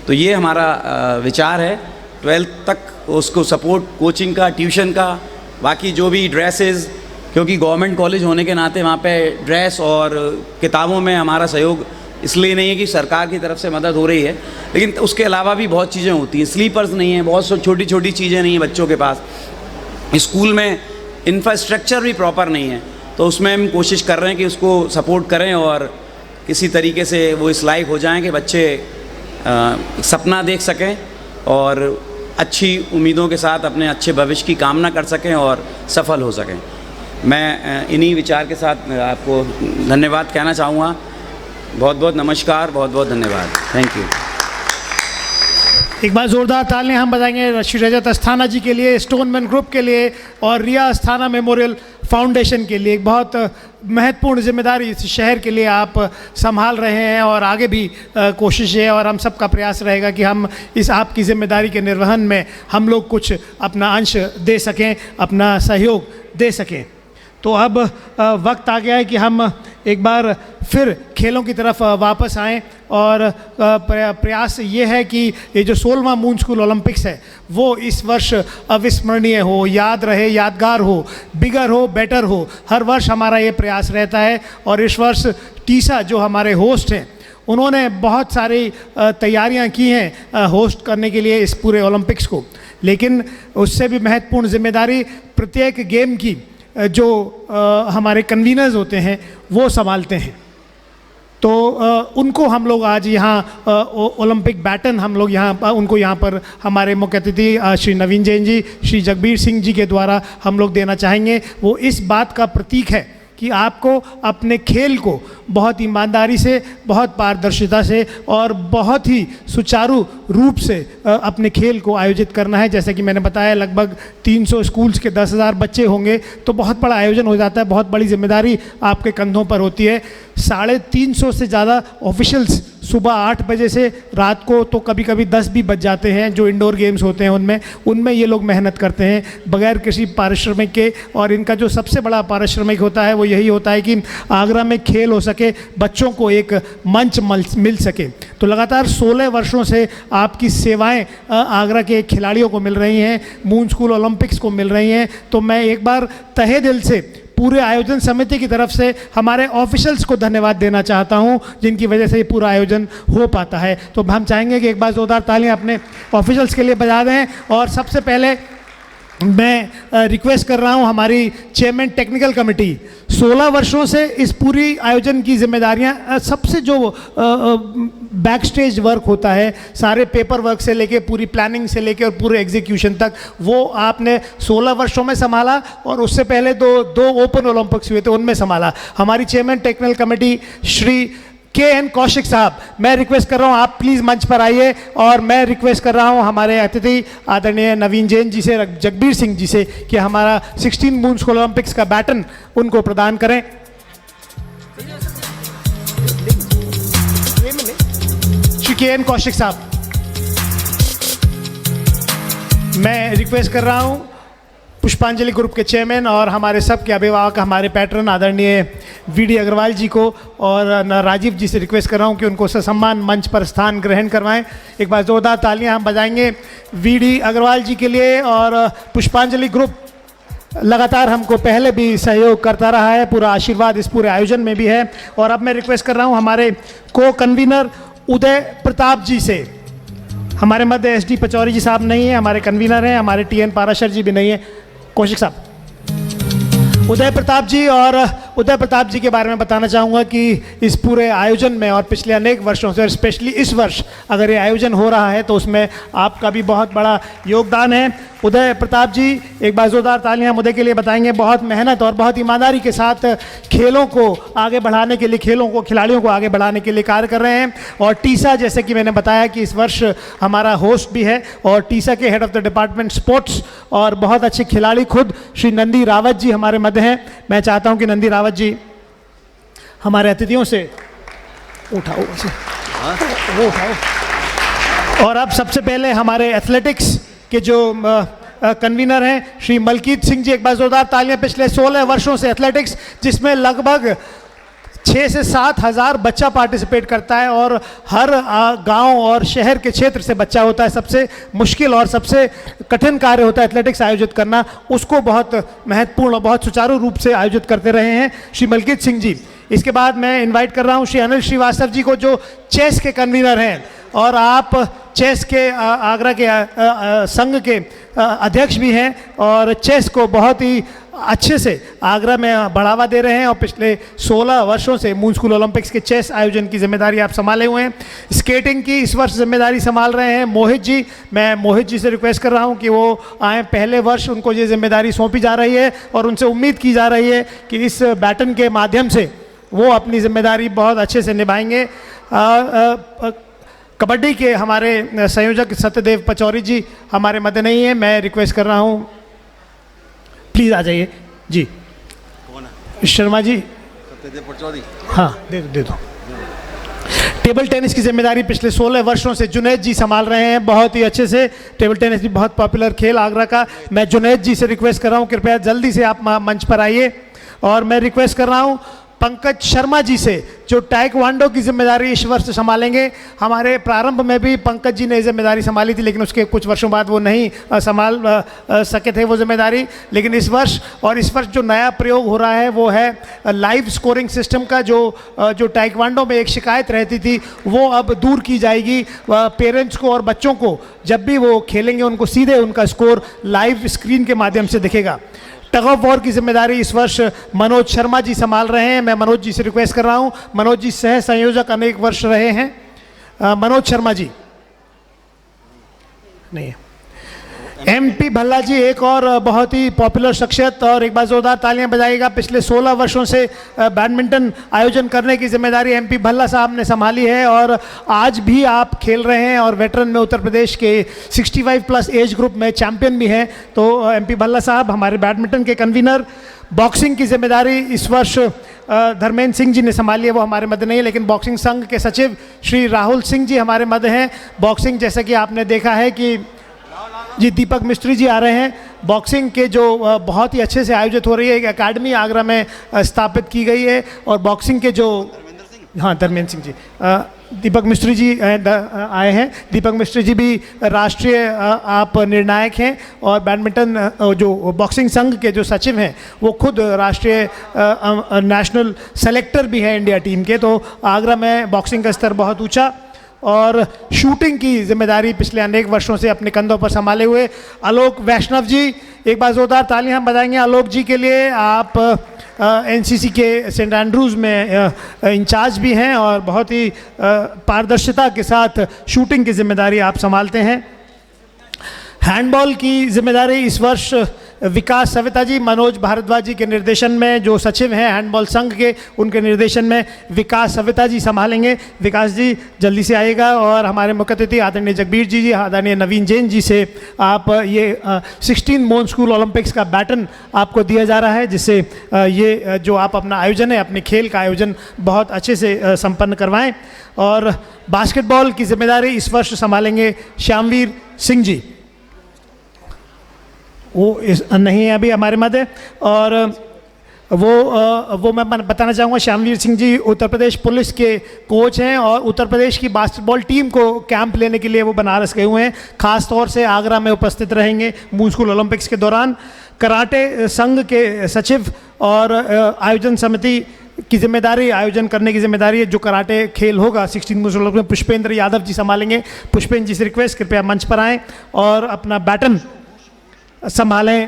तो ये हमारा विचार है 12th तक उसको सपोर्ट कोचिंग का, ट्यूशन का, बाकी जो भी ड्रेसेस, क्योंकि गवर्नमेंट कॉलेज होने के नाते वहाँ पे ड्रेस और किताबों में हमारा सहयोग इसलिए नहीं है कि सरकार की तरफ से मदद हो रही है, लेकिन उसके अलावा भी बहुत चीज़ें होती हैं। स्लीपर्स नहीं है, बहुत छोटी छोटी चीज़ें नहीं हैं बच्चों के पास। स्कूल में इंफ्रास्ट्रक्चर भी प्रॉपर नहीं है, तो उसमें हम कोशिश कर रहे हैं कि उसको सपोर्ट करें और किसी तरीके से वो इस लायक हो जाएं कि बच्चे सपना देख सकें और अच्छी उम्मीदों के साथ अपने अच्छे भविष्य की कामना कर सकें और सफल हो सकें। मैं इन्हीं विचार के साथ आपको धन्यवाद कहना चाहूँगा। बहुत बहुत नमस्कार, बहुत बहुत धन्यवाद, थैंक यू। एक बार जोरदार तालियां हम बजाएंगे श्री रजत अस्थाना जी के लिए, स्टोनमैन ग्रुप के लिए और रिया अस्थाना मेमोरियल फाउंडेशन के लिए। एक बहुत महत्वपूर्ण जिम्मेदारी इस शहर के लिए आप संभाल रहे हैं और आगे भी कोशिश है और हम सबका प्रयास रहेगा कि हम इस आपकी जिम्मेदारी के निर्वहन में हम लोग कुछ अपना अंश दे सकें, अपना सहयोग दे सकें। तो अब वक्त आ गया है कि हम एक बार फिर खेलों की तरफ वापस आएं और प्रयास ये है कि ये जो 16वां मून स्कूल ओलंपिक्स है वो इस वर्ष अविस्मरणीय हो, याद रहे, यादगार हो, बिगर हो, बेटर हो। हर वर्ष हमारा ये प्रयास रहता है और इस वर्ष टीसा जो हमारे होस्ट हैं उन्होंने बहुत सारी तैयारियां की हैं होस्ट करने के लिए इस पूरे ओलंपिक्स को, लेकिन उससे भी महत्वपूर्ण जिम्मेदारी प्रत्येक गेम की जो हमारे कन्वीनर्स होते हैं वो संभालते हैं। तो उनको हम लोग आज यहाँ ओलंपिक बैटन हम लोग यहाँ उनको यहाँ पर हमारे मुख्य अतिथि श्री नवीन जैन जी, श्री जगबीर सिंह जी के द्वारा हम लोग देना चाहेंगे। वो इस बात का प्रतीक है कि आपको अपने खेल को बहुत ईमानदारी से, बहुत पारदर्शिता से और बहुत ही सुचारू रूप से अपने खेल को आयोजित करना है। जैसे कि मैंने बताया लगभग 300 स्कूल्स के 10,000 बच्चे होंगे तो बहुत बड़ा आयोजन हो जाता है, बहुत बड़ी जिम्मेदारी आपके कंधों पर होती है। 350 से ज़्यादा ऑफिशियल्स सुबह 8 बजे से रात को तो कभी कभी 10 भी बज जाते हैं जो इंडोर गेम्स होते हैं उनमें ये लोग मेहनत करते हैं बगैर किसी पारिश्रमिक के। और इनका जो सबसे बड़ा पारिश्रमिक होता है वो यही होता है कि आगरा में खेल हो सके, बच्चों को एक मंच मिल सके। तो लगातार 16 वर्षों से आपकी सेवाएं आगरा के खिलाड़ियों को मिल रही हैं, मून स्कूल ओलंपिक्स को मिल रही हैं। तो मैं एक बार तहे दिल से पूरे आयोजन समिति की तरफ से हमारे ऑफिशियल्स को धन्यवाद देना चाहता हूं जिनकी वजह से ये पूरा आयोजन हो पाता है। तो हम चाहेंगे कि एक बार जोरदार तालियां अपने ऑफिशियल्स के लिए बजा दें। और सबसे पहले मैं रिक्वेस्ट कर रहा हूं हमारी चेयरमैन टेक्निकल कमेटी, 16 वर्षों से इस पूरी आयोजन की जिम्मेदारियां, सबसे जो बैक स्टेज वर्क होता है, सारे पेपर वर्क से लेके पूरी प्लानिंग से लेके और पूरे एग्जीक्यूशन तक, वो आपने 16 वर्षों में संभाला और उससे पहले दो ओपन ओलंपिक्स हुए थे उनमें संभाला। हमारी chairman technical committee Shri KN Kaushik साहब, मैं रिक्वेस्ट कर रहा हूं आप प्लीज़ मंच पर आइए और मैं रिक्वेस्ट कर रहा हूं हमारे अतिथि आदरणीय नवीन जैन जी से, जगबीर सिंह जी से कि हमारा 16 मून स्कूल ओलंपिक्स का बैटन उनको प्रदान करें। श्री KN कौशिक साहब, मैं रिक्वेस्ट कर रहा हूं पुष्पांजलि ग्रुप के चेयरमैन और हमारे सबके अभिभावक, हमारे पैटर्न आदरणीय VD अग्रवाल जी को और राजीव जी से रिक्वेस्ट कर रहा हूं कि उनको ससम्मान मंच पर स्थान ग्रहण करवाएं। एक बार जोरदार तालियां हम बजाएंगे VD अग्रवाल जी के लिए। और पुष्पांजलि ग्रुप लगातार हमको पहले भी सहयोग करता रहा है, पूरा आशीर्वाद इस पूरे आयोजन में भी है। और अब मैं रिक्वेस्ट कर रहा हूँ हमारे को कन्वीनर उदय प्रताप जी से। हमारे मध्य SD पचौरी जी साहब नहीं है, हमारे कन्वीनर हैं, हमारे TN पाराशर जी भी नहीं है। कौशिक साहब, उदय प्रताप जी, और उदय प्रताप जी के बारे में बताना चाहूँगा कि इस पूरे आयोजन में और पिछले अनेक वर्षों से और स्पेशली इस वर्ष अगर ये आयोजन हो रहा है तो उसमें आपका भी बहुत बड़ा योगदान है। उदय प्रताप जी, एक बार जोरदार तालियां हम उदय के लिए बताएंगे। बहुत मेहनत और बहुत ईमानदारी के साथ खेलों को आगे बढ़ाने के लिए, खेलों को, खिलाड़ियों को आगे बढ़ाने के लिए कार्य कर रहे हैं। और टीसा, जैसे कि मैंने बताया कि इस वर्ष हमारा होस्ट भी है, और टीसा के head of the department sports और बहुत अच्छे खिलाड़ी खुद श्री नंदी रावत जी हमारे मध्य हैं। मैं चाहता हूं कि नंदी रावत जी हमारे अतिथियों से उठाओ वो उठाओ। और अब सबसे पहले हमारे एथलेटिक्स के जो कन्वीनर हैं श्री मलकीत सिंह जी, एक बार जोरदार तालियां। पिछले 16 वर्षों से एथलेटिक्स, जिसमें लगभग 6 से 7 हज़ार बच्चा पार्टिसिपेट करता है और हर गांव और शहर के क्षेत्र से बच्चा होता है। सबसे मुश्किल और सबसे कठिन कार्य होता है एथलेटिक्स आयोजित करना, उसको बहुत महत्वपूर्ण और बहुत सुचारू रूप से आयोजित करते रहे हैं श्री मलकीत सिंह जी। इसके बाद मैं इनवाइट कर रहा हूं श्री अनिल श्रीवास्तव जी को, जो चेस के कन्वीनर हैं और आप चेस के आगरा के संघ के अध्यक्ष भी हैं और चेस को बहुत ही अच्छे से आगरा में बढ़ावा दे रहे हैं और पिछले 16 वर्षों से मून स्कूल ओलंपिक्स के चेस आयोजन की जिम्मेदारी आप संभाले हुए हैं। स्केटिंग की इस वर्ष जिम्मेदारी संभाल रहे हैं मोहित जी। मैं मोहित जी से रिक्वेस्ट कर रहा हूं कि वो आए। पहले वर्ष उनको ये जिम्मेदारी सौंपी जा रही है और उनसे उम्मीद की जा रही है कि इस बैटन के माध्यम से वो अपनी जिम्मेदारी बहुत अच्छे से निभाएंगे। कबड्डी के हमारे संयोजक सत्यदेव पचौरी जी हमारे मध्य नहीं है, मैं रिक्वेस्ट कर रहा हूँ प्लीज़ आ जाइए जी। शर्मा जी, सत्यदेव पचौरी, हाँ दे दो। टेबल टेनिस की जिम्मेदारी पिछले 16 वर्षों से जुनैद जी संभाल रहे हैं बहुत ही अच्छे से। टेबल टेनिस भी बहुत पॉपुलर खेल आगरा का। मैं जुनैद जी से रिक्वेस्ट कर रहा हूँ कृपया जल्दी से आप मंच पर आइए। और मैं रिक्वेस्ट कर रहा हूँ पंकज शर्मा जी से, जो टाइकवांडो की जिम्मेदारी इस वर्ष संभालेंगे। हमारे प्रारंभ में भी पंकज जी ने जिम्मेदारी संभाली थी, लेकिन उसके कुछ वर्षों बाद वो नहीं संभाल सके थे वो जिम्मेदारी। लेकिन इस वर्ष जो नया प्रयोग हो रहा है वो है लाइव स्कोरिंग सिस्टम का, जो टाइकवांडो में एक शिकायत रहती थी वो अब दूर की जाएगी। पेरेंट्स को और बच्चों को जब भी वो खेलेंगे उनको सीधे उनका स्कोर लाइव स्क्रीन के माध्यम से दिखेगा। टग ऑफ वॉर की जिम्मेदारी इस वर्ष मनोज शर्मा जी संभाल रहे हैं। मैं मनोज जी से रिक्वेस्ट कर रहा हूं, मनोज जी सह संयोजक अनेक वर्ष रहे हैं। मनोज शर्मा जी नहीं है। MP भल्ला जी एक और बहुत ही पॉपुलर शख्सियत, और एक बार जोरदार तालियां बजाइएगा। पिछले 16 वर्षों से बैडमिंटन आयोजन करने की जिम्मेदारी MP भल्ला साहब ने संभाली है और आज भी आप खेल रहे हैं और वेटरन में उत्तर प्रदेश के 65+ एज ग्रुप में चैंपियन भी हैं। तो MP भल्ला साहब हमारे बैडमिंटन के कन्वीनर। बॉक्सिंग की जिम्मेदारी इस वर्ष धर्मेंद्र सिंह जी ने संभाली है, वो हमारे मध्य नहीं है, लेकिन बॉक्सिंग संघ के सचिव श्री राहुल सिंह जी हमारे मध्य हैं। बॉक्सिंग जैसा कि आपने देखा है कि जी दीपक मिस्त्री जी आ रहे हैं। बॉक्सिंग के जो बहुत ही अच्छे से आयोजित हो रही है, एक अकादमी आगरा में स्थापित की गई है और बॉक्सिंग के जो धर्मेंद्र सिंह जी, दीपक मिस्त्री जी आए हैं। दीपक मिस्त्री जी भी राष्ट्रीय आप निर्णायक हैं और बैडमिंटन जो बॉक्सिंग संघ के जो सचिव हैं वो खुद राष्ट्रीय नेशनल सेलेक्टर भी हैं इंडिया टीम के। तो आगरा में बॉक्सिंग का स्तर बहुत ऊंचा। और शूटिंग की जिम्मेदारी पिछले अनेक वर्षों से अपने कंधों पर संभाले हुए आलोक वैष्णव जी, एक बार जोरदार तालियां हम बजाएंगे आलोक जी के लिए। आप NCC के सेंट एंड्रूज में इंचार्ज भी हैं और बहुत ही पारदर्शिता के साथ शूटिंग की जिम्मेदारी आप संभालते हैं। हैंडबॉल की जिम्मेदारी इस वर्ष विकास सविता जी, मनोज भारद्वाज जी के निर्देशन में, जो सचिव हैं हैंडबॉल संघ के, उनके निर्देशन में विकास सविता जी संभालेंगे। विकास जी जल्दी से आइएगा। और हमारे मुख्य अतिथि आदरणीय जगबीर जी, आदरणीय नवीन जैन जी से आप ये 16 मून स्कूल ओलंपिक्स का बैटन आपको दिया जा रहा है, जिससे ये जो आप अपना आयोजन है, अपने खेल का आयोजन बहुत अच्छे से संपन्न करवाएं। और बास्केटबॉल की जिम्मेदारी इस वर्ष संभालेंगे श्यामवीर सिंह जी, वो नहीं है अभी हमारे मध्य। और वो मैं बताना चाहूँगा, श्यामवीर सिंह जी उत्तर प्रदेश पुलिस के कोच हैं और उत्तर प्रदेश की बास्केटबॉल टीम को कैंप लेने के लिए वो बनारस गए हुए हैं। ख़ास तौर से आगरा में उपस्थित रहेंगे मून स्कूल ओलंपिक्स के दौरान। कराटे संघ के सचिव और आयोजन समिति की जिम्मेदारी, आयोजन करने की जिम्मेदारी है जो कराटे खेल होगा 16 मून स्कूल ओलंपिक्स में, पुष्पेंद्र यादव जी संभालेंगे। पुष्पेंद्र जी से रिक्वेस्ट कृपया मंच पर आएँ और अपना बैटन संभालें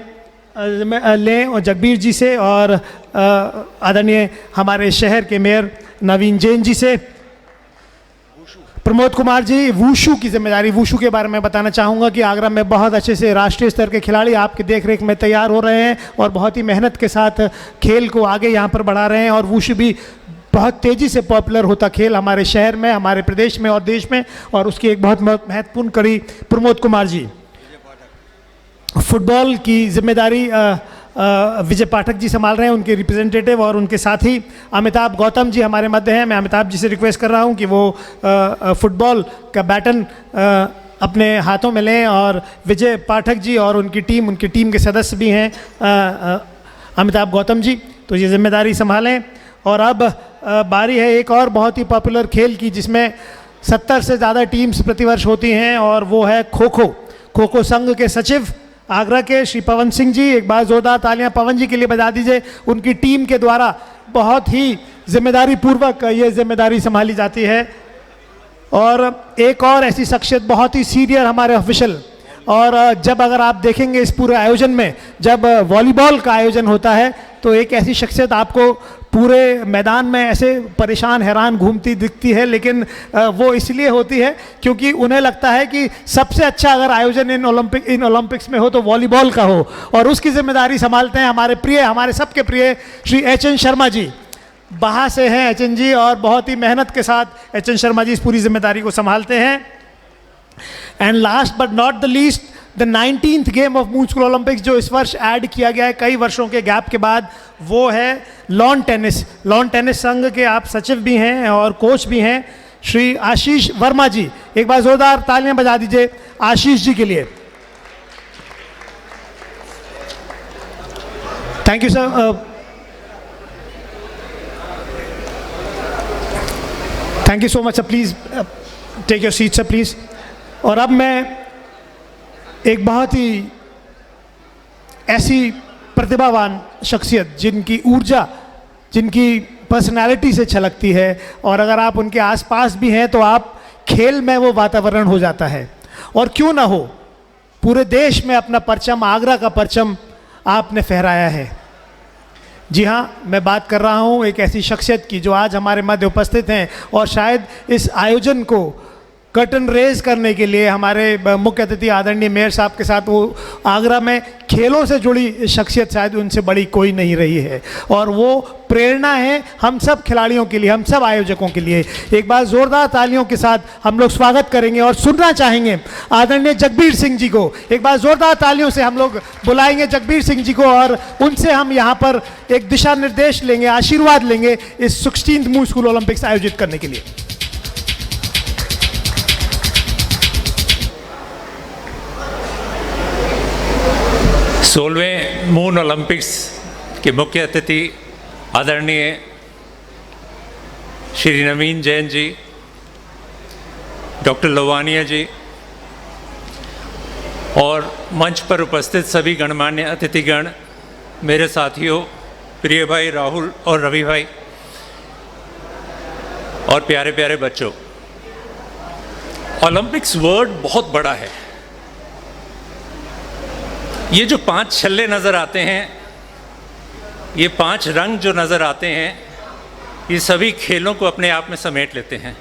लें और जगबीर जी से और आदरणीय हमारे शहर के मेयर नवीन जैन जी से। प्रमोद कुमार जी, वूशू की जिम्मेदारी, वूशू के बारे में बताना चाहूँगा कि आगरा में बहुत अच्छे से राष्ट्रीय स्तर के खिलाड़ी आपके देखरेख में तैयार हो रहे हैं और बहुत ही मेहनत के साथ खेल को आगे यहाँ पर बढ़ा रहे हैं। और वूशू भी बहुत तेज़ी से पॉपुलर होता खेल हमारे शहर में, हमारे प्रदेश में और देश में, और उसकी एक बहुत महत्वपूर्ण कड़ी प्रमोद कुमार जी। फुटबॉल की जिम्मेदारी विजय पाठक जी संभाल रहे हैं, उनके रिप्रेजेंटेटिव, और उनके साथी अमिताभ गौतम जी हमारे मध्य हैं। मैं अमिताभ जी से रिक्वेस्ट कर रहा हूं कि वो फुटबॉल का बैटन अपने हाथों में लें। और विजय पाठक जी और उनकी टीम के सदस्य भी हैं अमिताभ गौतम जी, तो ये जिम्मेदारी संभालें। और अब बारी है एक और बहुत ही पॉपुलर खेल की, जिसमें 70 से ज़्यादा टीम्स प्रतिवर्ष होती हैं, और वो है खो खो। खो खो संघ के सचिव आगरा के श्री पवन सिंह जी, एक बार ज़ोरदार तालियां पवन जी के लिए बजा दीजिए। उनकी टीम के द्वारा बहुत ही जिम्मेदारी पूर्वक ये जिम्मेदारी संभाली जाती है। और एक और ऐसी शख्सियत, बहुत ही सीनियर हमारे ऑफिशियल, और जब अगर आप देखेंगे इस पूरे आयोजन में, जब वॉलीबॉल का आयोजन होता है तो एक ऐसी शख्सियत आपको पूरे मैदान में ऐसे परेशान हैरान घूमती दिखती है, लेकिन वो इसलिए होती है क्योंकि उन्हें लगता है कि सबसे अच्छा अगर आयोजन इन ओलंपिक्स में हो तो वॉलीबॉल का हो, और उसकी जिम्मेदारी संभालते हैं हमारे सबके प्रिय श्री एच.एन. शर्मा जी। बाहा से हैं एच.एन. जी, और बहुत ही मेहनत के साथ एच.एन. शर्मा जी इस पूरी जिम्मेदारी को संभालते हैं। And last but not the least, the 19th game of moon school Olympics, जो इस वर्ष ऐड किया गया है कई वर्षों के गैप के बाद, वो है लॉन टेनिस। लॉन टेनिस संघ के आप सचिव भी हैं और कोच भी हैं श्री आशीष वर्मा जी। एक बार जोरदार तालियां बजा दीजिए आशीष जी के लिए। Thank you sir. Thank you so much sir. Please take your seat sir please. और अब मैं एक बहुत ही ऐसी प्रतिभावान शख्सियत, जिनकी ऊर्जा, जिनकी पर्सनालिटी से छलकती है, और अगर आप उनके आसपास भी हैं तो आप खेल में वो वातावरण हो जाता है। और क्यों ना हो, पूरे देश में अपना परचम, आगरा का परचम आपने फहराया है। जी हाँ, मैं बात कर रहा हूँ एक ऐसी शख्सियत की जो आज हमारे मध्य उपस्थित हैं, और शायद इस आयोजन को कर्टन रेज करने के लिए हमारे मुख्य अतिथि आदरणीय मेयर साहब के साथ वो आगरा में खेलों से जुड़ी शख्सियत शायद उनसे बड़ी कोई नहीं रही है, और वो प्रेरणा है हम सब खिलाड़ियों के लिए, हम सब आयोजकों के लिए। एक बार ज़ोरदार तालियों के साथ हम लोग स्वागत करेंगे और सुनना चाहेंगे आदरणीय जगबीर सिंह जी को। एक बार ज़ोरदार तालियों से हम लोग बुलाएंगे जगबीर सिंह जी को, और उनसे हम यहाँ पर एक दिशा निर्देश लेंगे, आशीर्वाद लेंगे इस 16th मून स्कूल ओलंपिक्स आयोजित करने के लिए। सोलहवें मून ओलंपिक्स के मुख्य अतिथि आदरणीय श्री नवीन जैन जी, डॉक्टर लवानिया जी, और मंच पर उपस्थित सभी गणमान्य अतिथिगण, मेरे साथियों, प्रिय भाई राहुल और रवि भाई, और प्यारे प्यारे बच्चों, ओलंपिक्स वर्ड बहुत बड़ा है। ये जो 5 छल्ले नज़र आते हैं, ये 5 रंग जो नज़र आते हैं, ये सभी खेलों को अपने आप में समेट लेते हैं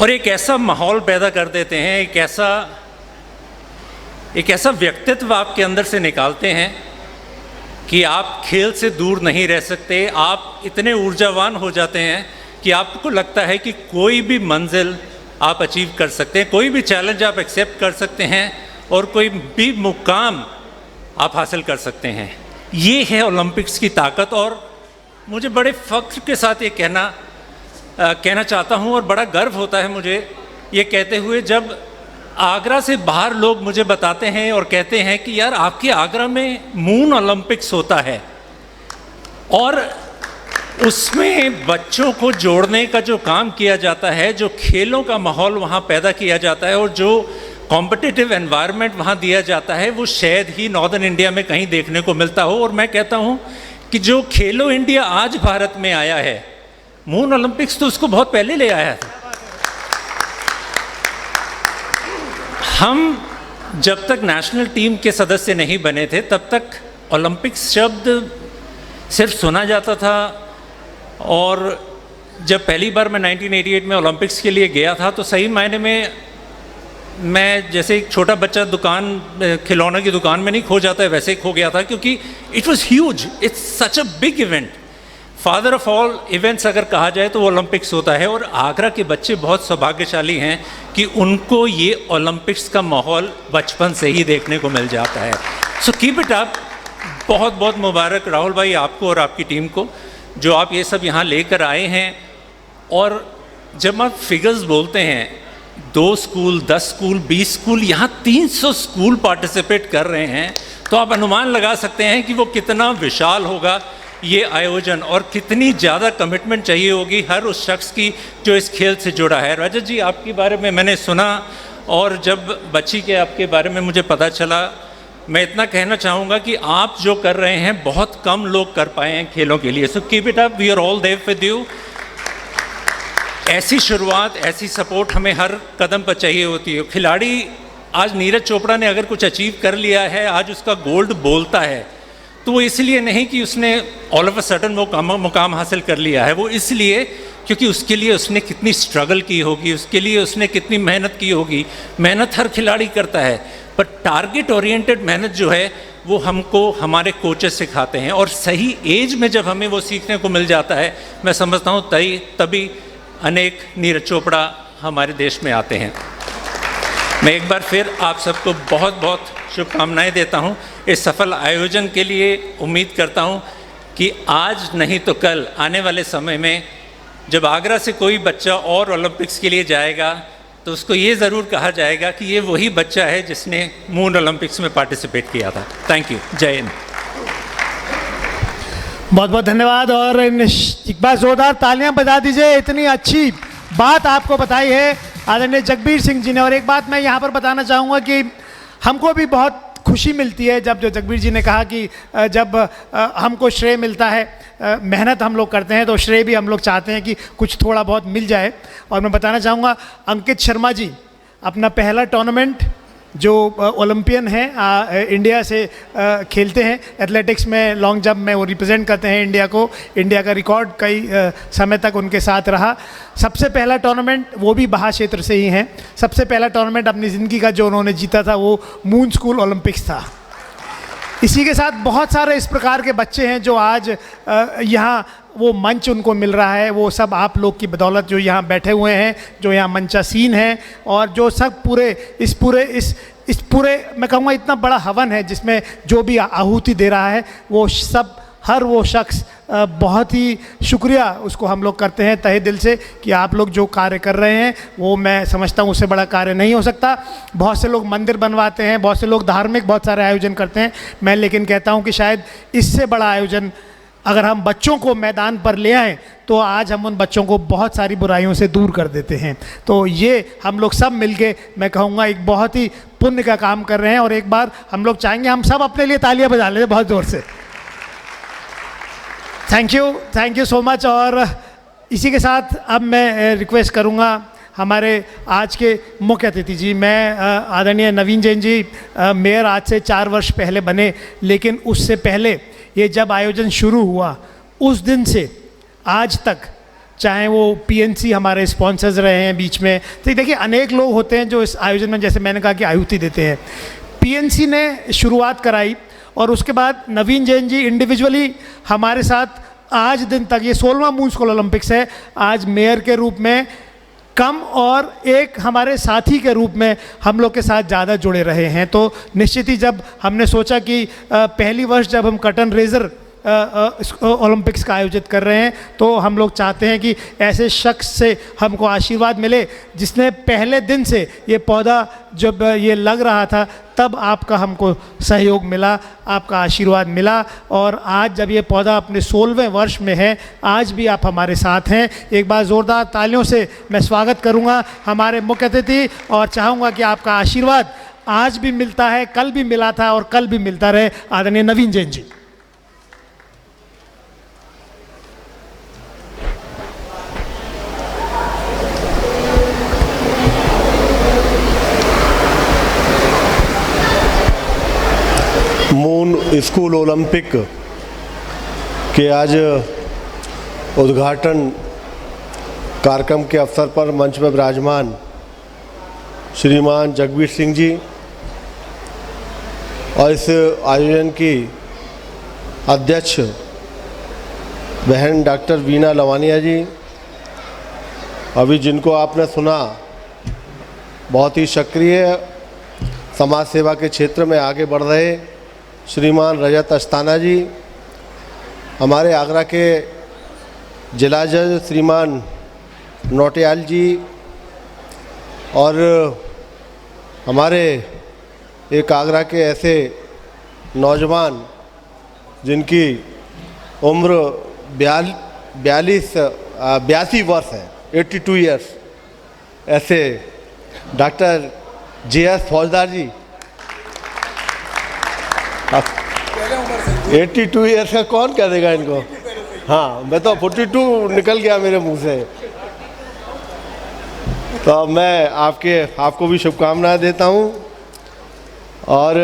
और एक ऐसा माहौल पैदा कर देते हैं, एक ऐसा व्यक्तित्व आपके अंदर से निकालते हैं कि आप खेल से दूर नहीं रह सकते। आप इतने ऊर्जावान हो जाते हैं कि आपको लगता है कि कोई भी मंजिल आप अचीव कर सकते हैं, कोई भी चैलेंज आप एक्सेप्ट कर सकते हैं, और कोई भी मुकाम आप हासिल कर सकते हैं। ये है ओलंपिक्स की ताकत। और मुझे बड़े फ़ख्र के साथ ये कहना चाहता हूँ, और बड़ा गर्व होता है मुझे ये कहते हुए, जब आगरा से बाहर लोग मुझे बताते हैं और कहते हैं कि यार आपके आगरा में मून ओलंपिक्स होता है, और उसमें बच्चों को जोड़ने का जो काम किया जाता है, जो खेलों का माहौल वहाँ पैदा किया जाता है, और जो कॉम्पिटिटिव एनवायरनमेंट वहाँ दिया जाता है, वो शायद ही नॉर्दर्न इंडिया में कहीं देखने को मिलता हो। और मैं कहता हूँ कि जो खेलो इंडिया आज भारत में आया है, मून ओलंपिक्स तो उसको बहुत पहले ले आया था। हम जब तक नेशनल टीम के सदस्य नहीं बने थे, तब तक ओलंपिक्स शब्द सिर्फ सुना जाता था। और जब पहली बार मैं 1988 में ओलंपिक्स के लिए गया था, तो सही मायने में मैं जैसे एक छोटा बच्चा खिलौने की दुकान में नहीं खो जाता है, वैसे ही खो गया था, क्योंकि it was huge, it's such a big event. Father of all events अगर कहा जाए तो वो ओलंपिक्स होता है। और आगरा के बच्चे बहुत सौभाग्यशाली हैं कि उनको ये ओलंपिक्स का माहौल बचपन से ही देखने को मिल जाता है। सो कीप इट अप। बहुत बहुत मुबारक राहुल भाई आपको और आपकी टीम को, जो आप ये सब यहाँ लेकर आए हैं। और जब आप फिगर्स बोलते हैं, 2 स्कूल, 10 स्कूल, 20 स्कूल, यहाँ 300 स्कूल पार्टिसिपेट कर रहे हैं, तो आप अनुमान लगा सकते हैं कि वो कितना विशाल होगा। ये आयोजन और कितनी ज़्यादा कमिटमेंट चाहिए होगी हर उस शख्स की जो इस खेल से जुड़ा है। रजत जी, आपके बारे में मैंने सुना और जब बच्ची के आपके बारे में मुझे पता चला, मैं इतना कहना चाहूँगा कि आप जो कर रहे हैं बहुत कम लोग कर पाए हैं खेलों के लिए। So keep it up, we are all there with you. ऐसी शुरुआत, ऐसी सपोर्ट हमें हर कदम पर चाहिए होती है। खिलाड़ी, आज नीरज चोपड़ा ने अगर कुछ अचीव कर लिया है, आज उसका गोल्ड बोलता है, तो वो इसलिए नहीं कि उसने ऑल ऑफ अ सडन वो मुकाम हासिल कर लिया है, वो इसलिए क्योंकि उसके लिए उसने कितनी स्ट्रगल की होगी, उसके लिए उसने कितनी मेहनत की होगी। मेहनत हर खिलाड़ी करता है, पर टारगेट ओरिएंटेड मेहनत जो है वो हमको हमारे कोचेस सिखाते हैं, और सही एज में जब हमें वो सीखने को मिल जाता है, मैं समझता हूँ तभी अनेक नीरज चोपड़ा हमारे देश में आते हैं। मैं एक बार फिर आप सबको बहुत बहुत शुभकामनाएं देता हूं इस सफल आयोजन के लिए। उम्मीद करता हूं कि आज नहीं तो कल आने वाले समय में जब आगरा से कोई बच्चा और ओलंपिक्स के लिए जाएगा तो उसको ये ज़रूर कहा जाएगा कि ये वही बच्चा है जिसने मून ओलंपिक्स में पार्टिसिपेट किया था। Thank you. जय हिंद। बहुत बहुत धन्यवाद, और एक बार जोरदार तालियां बजा दीजिए। इतनी अच्छी बात आपको बताई है आदरणीय जगबीर सिंह जी ने। और एक बात मैं यहाँ पर बताना चाहूँगा कि हमको भी बहुत खुशी मिलती है जब जो जगबीर जी ने कहा कि जब हमको श्रेय मिलता है, मेहनत हम लोग करते हैं तो श्रेय भी हम लोग चाहते हैं कि कुछ थोड़ा बहुत मिल जाए। और मैं बताना चाहूँगा अंकित शर्मा जी अपना पहला टूर्नामेंट जो ओलंपियन हैं इंडिया से खेलते हैं एथलेटिक्स में, लॉन्ग जंप में वो रिप्रेजेंट करते हैं इंडिया को। इंडिया का रिकॉर्ड कई समय तक उनके साथ रहा। सबसे पहला टूर्नामेंट वो भी बाहर क्षेत्र से ही हैं। सबसे पहला टूर्नामेंट अपनी ज़िंदगी का जो उन्होंने जीता था वो मून स्कूल ओलंपिक्स था। इसी के साथ बहुत सारे इस प्रकार के बच्चे हैं जो आज यहाँ वो मंच उनको मिल रहा है, वो सब आप लोग की बदौलत जो यहाँ बैठे हुए हैं, जो यहाँ मंचासीन हैं, और जो सब इस पूरे मैं कहूँगा इतना बड़ा हवन है जिसमें जो भी आहुति दे रहा है वो सब हर वो शख्स बहुत ही शुक्रिया उसको हम लोग करते हैं तहे दिल से कि आप लोग जो कार्य कर रहे हैं वो मैं समझता हूँ उससे बड़ा कार्य नहीं हो सकता। बहुत से लोग मंदिर बनवाते हैं, बहुत से लोग धार्मिक बहुत सारे आयोजन करते हैं, मैं लेकिन कहता हूँ कि शायद इससे बड़ा आयोजन अगर हम बच्चों को मैदान पर ले आएँ तो आज हम उन बच्चों को बहुत सारी बुराइयों से दूर कर देते हैं। तो ये हम लोग सब मिलके मैं कहूँगा एक बहुत ही पुण्य का काम कर रहे हैं। और एक बार हम लोग चाहेंगे हम सब अपने लिए तालियां बजा लें बहुत ज़ोर से। Thank you so much. और इसी के साथ अब मैं रिक्वेस्ट करूँगा हमारे आज के मुख्य अतिथि जी, मैं आदरणीय नवीन जैन जी मेयर आज से 4 वर्ष पहले बने, लेकिन उससे पहले ये जब आयोजन शुरू हुआ उस दिन से आज तक, चाहे वो पीएनसी हमारे स्पॉन्सर्स रहे हैं बीच में, तो देखिए अनेक लोग होते हैं जो इस आयोजन में जैसे मैंने कहा कि आहुति देते हैं। पीएनसी ने शुरुआत कराई और उसके बाद नवीन जैन जी इंडिविजुअली हमारे साथ आज दिन तक, ये 16वां मून स्कूल ओलंपिक्स है, आज मेयर के रूप में कम और एक हमारे साथी के रूप में हम लोग के साथ ज़्यादा जुड़े रहे हैं। तो निश्चित ही जब हमने सोचा कि पहली वर्ष जब हम कर्टन रेजर ओलंपिक्स का आयोजित कर रहे हैं तो हम लोग चाहते हैं कि ऐसे शख्स से हमको आशीर्वाद मिले जिसने पहले दिन से ये पौधा जब ये लग रहा था तब आपका हमको सहयोग मिला, आपका आशीर्वाद मिला, और आज जब ये पौधा अपने 16वें वर्ष में है आज भी आप हमारे साथ हैं। एक बार ज़ोरदार तालियों से मैं स्वागत करूँगा हमारे मुख्य अतिथि और चाहूँगा कि आपका आशीर्वाद आज भी मिलता है, कल भी मिला था और कल भी मिलता रहे। आदरणीय नवीन जैन जी। मून स्कूल ओलंपिक के आज उद्घाटन कार्यक्रम के अवसर पर मंच में विराजमान श्रीमान जगबीर सिंह जी और इस आयोजन की अध्यक्ष बहन डॉक्टर वीना लवानिया जी, अभी जिनको आपने सुना बहुत ही सक्रिय समाज सेवा के क्षेत्र में आगे बढ़ रहे श्रीमान रजत अस्थाना जी, हमारे आगरा के जिला जज श्रीमान नौटियाल जी, और हमारे एक आगरा के ऐसे नौजवान जिनकी उम्र 82 वर्ष है, 82 ईयर्स। ऐसे डॉक्टर JS फौजदार जी 82 ईयर्स का कौन कह देगा इनको? हाँ, मैं तो 42 निकल गया मेरे मुंह से। तो मैं आपको भी शुभकामनाएं देता हूँ। और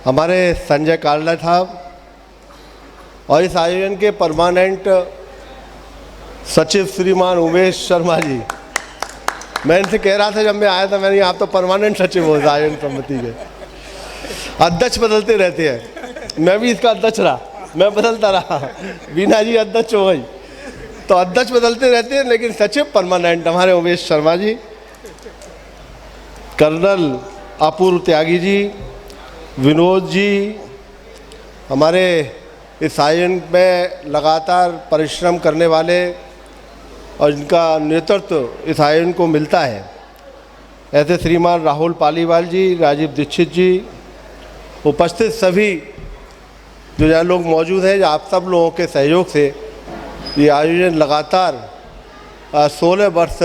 हमारे संजय काल्ला साहब और इस आयोजन के परमानेंट सचिव श्रीमान उमेश शर्मा जी, मैं इनसे कह रहा था जब मैं आया था, मैंने आप तो परमानेंट सचिव हो इस आयोजन समिति के, अध्यक्ष बदलते रहते हैं। मैं भी इसका अध्यक्ष रहा, मैं बदलता रहा, बीना जी अध्यक्ष हो गई, तो अध्यक्ष बदलते रहते हैं, लेकिन सचिव परमानेंट हमारे उमेश शर्मा जी, कर्नल अपूर्व त्यागी जी, विनोद जी, हमारे इस आयोजन में लगातार परिश्रम करने वाले और इनका नेतृत्व इस आयोजन को मिलता है, ऐसे श्रीमान राहुल पालीवाल जी, राजीव दीक्षित जी, उपस्थित सभी जो यहाँ लोग मौजूद हैं, आप सब लोगों के सहयोग से ये आयोजन लगातार 16 वर्ष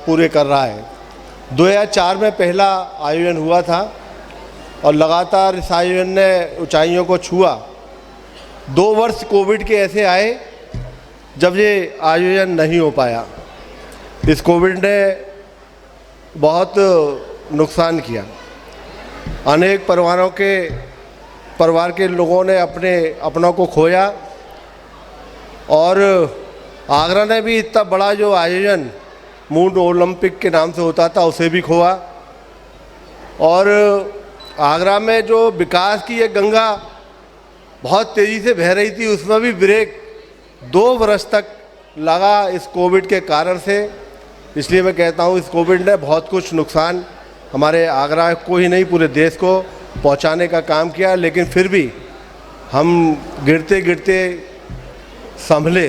पूरे कर रहा है। 2004 में पहला आयोजन हुआ था और लगातार इस आयोजन ने ऊंचाइयों को छुआ। 2 वर्ष कोविड के ऐसे आए जब ये आयोजन नहीं हो पाया। इस कोविड ने बहुत नुकसान किया, अनेक परिवार के लोगों ने अपनों को खोया, और आगरा ने भी इतना बड़ा जो आयोजन मून ओलंपिक के नाम से होता था उसे भी खोआ। और आगरा में जो विकास की ये गंगा बहुत तेज़ी से बह रही थी, उसमें भी ब्रेक 2 वर्ष तक लगा इस कोविड के कारण से। इसलिए मैं कहता हूँ इस कोविड ने बहुत कुछ नुकसान हमारे आगरा को ही नहीं पूरे देश को पहुँचाने का काम किया, लेकिन फिर भी हम गिरते गिरते संभले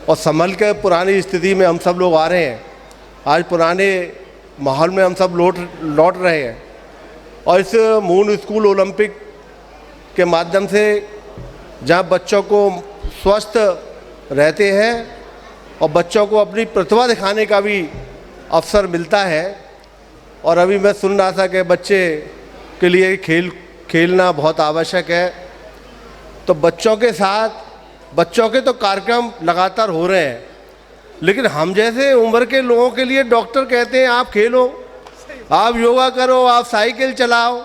और संभल के पुरानी स्थिति में हम सब लोग आ रहे हैं। आज पुराने माहौल में हम सब लौट रहे हैं। और इस मून स्कूल ओलंपिक के माध्यम से जहाँ बच्चों को स्वस्थ रहते हैं और बच्चों को अपनी प्रतिभा दिखाने का भी अवसर मिलता है। और अभी मैं सुन रहा था कि बच्चे के लिए खेलना बहुत आवश्यक है, तो बच्चों के साथ बच्चों के तो कार्यक्रम लगातार हो रहे हैं, लेकिन हम जैसे उम्र के लोगों के लिए डॉक्टर कहते हैं आप खेलो, आप योगा करो, आप साइकिल चलाओ,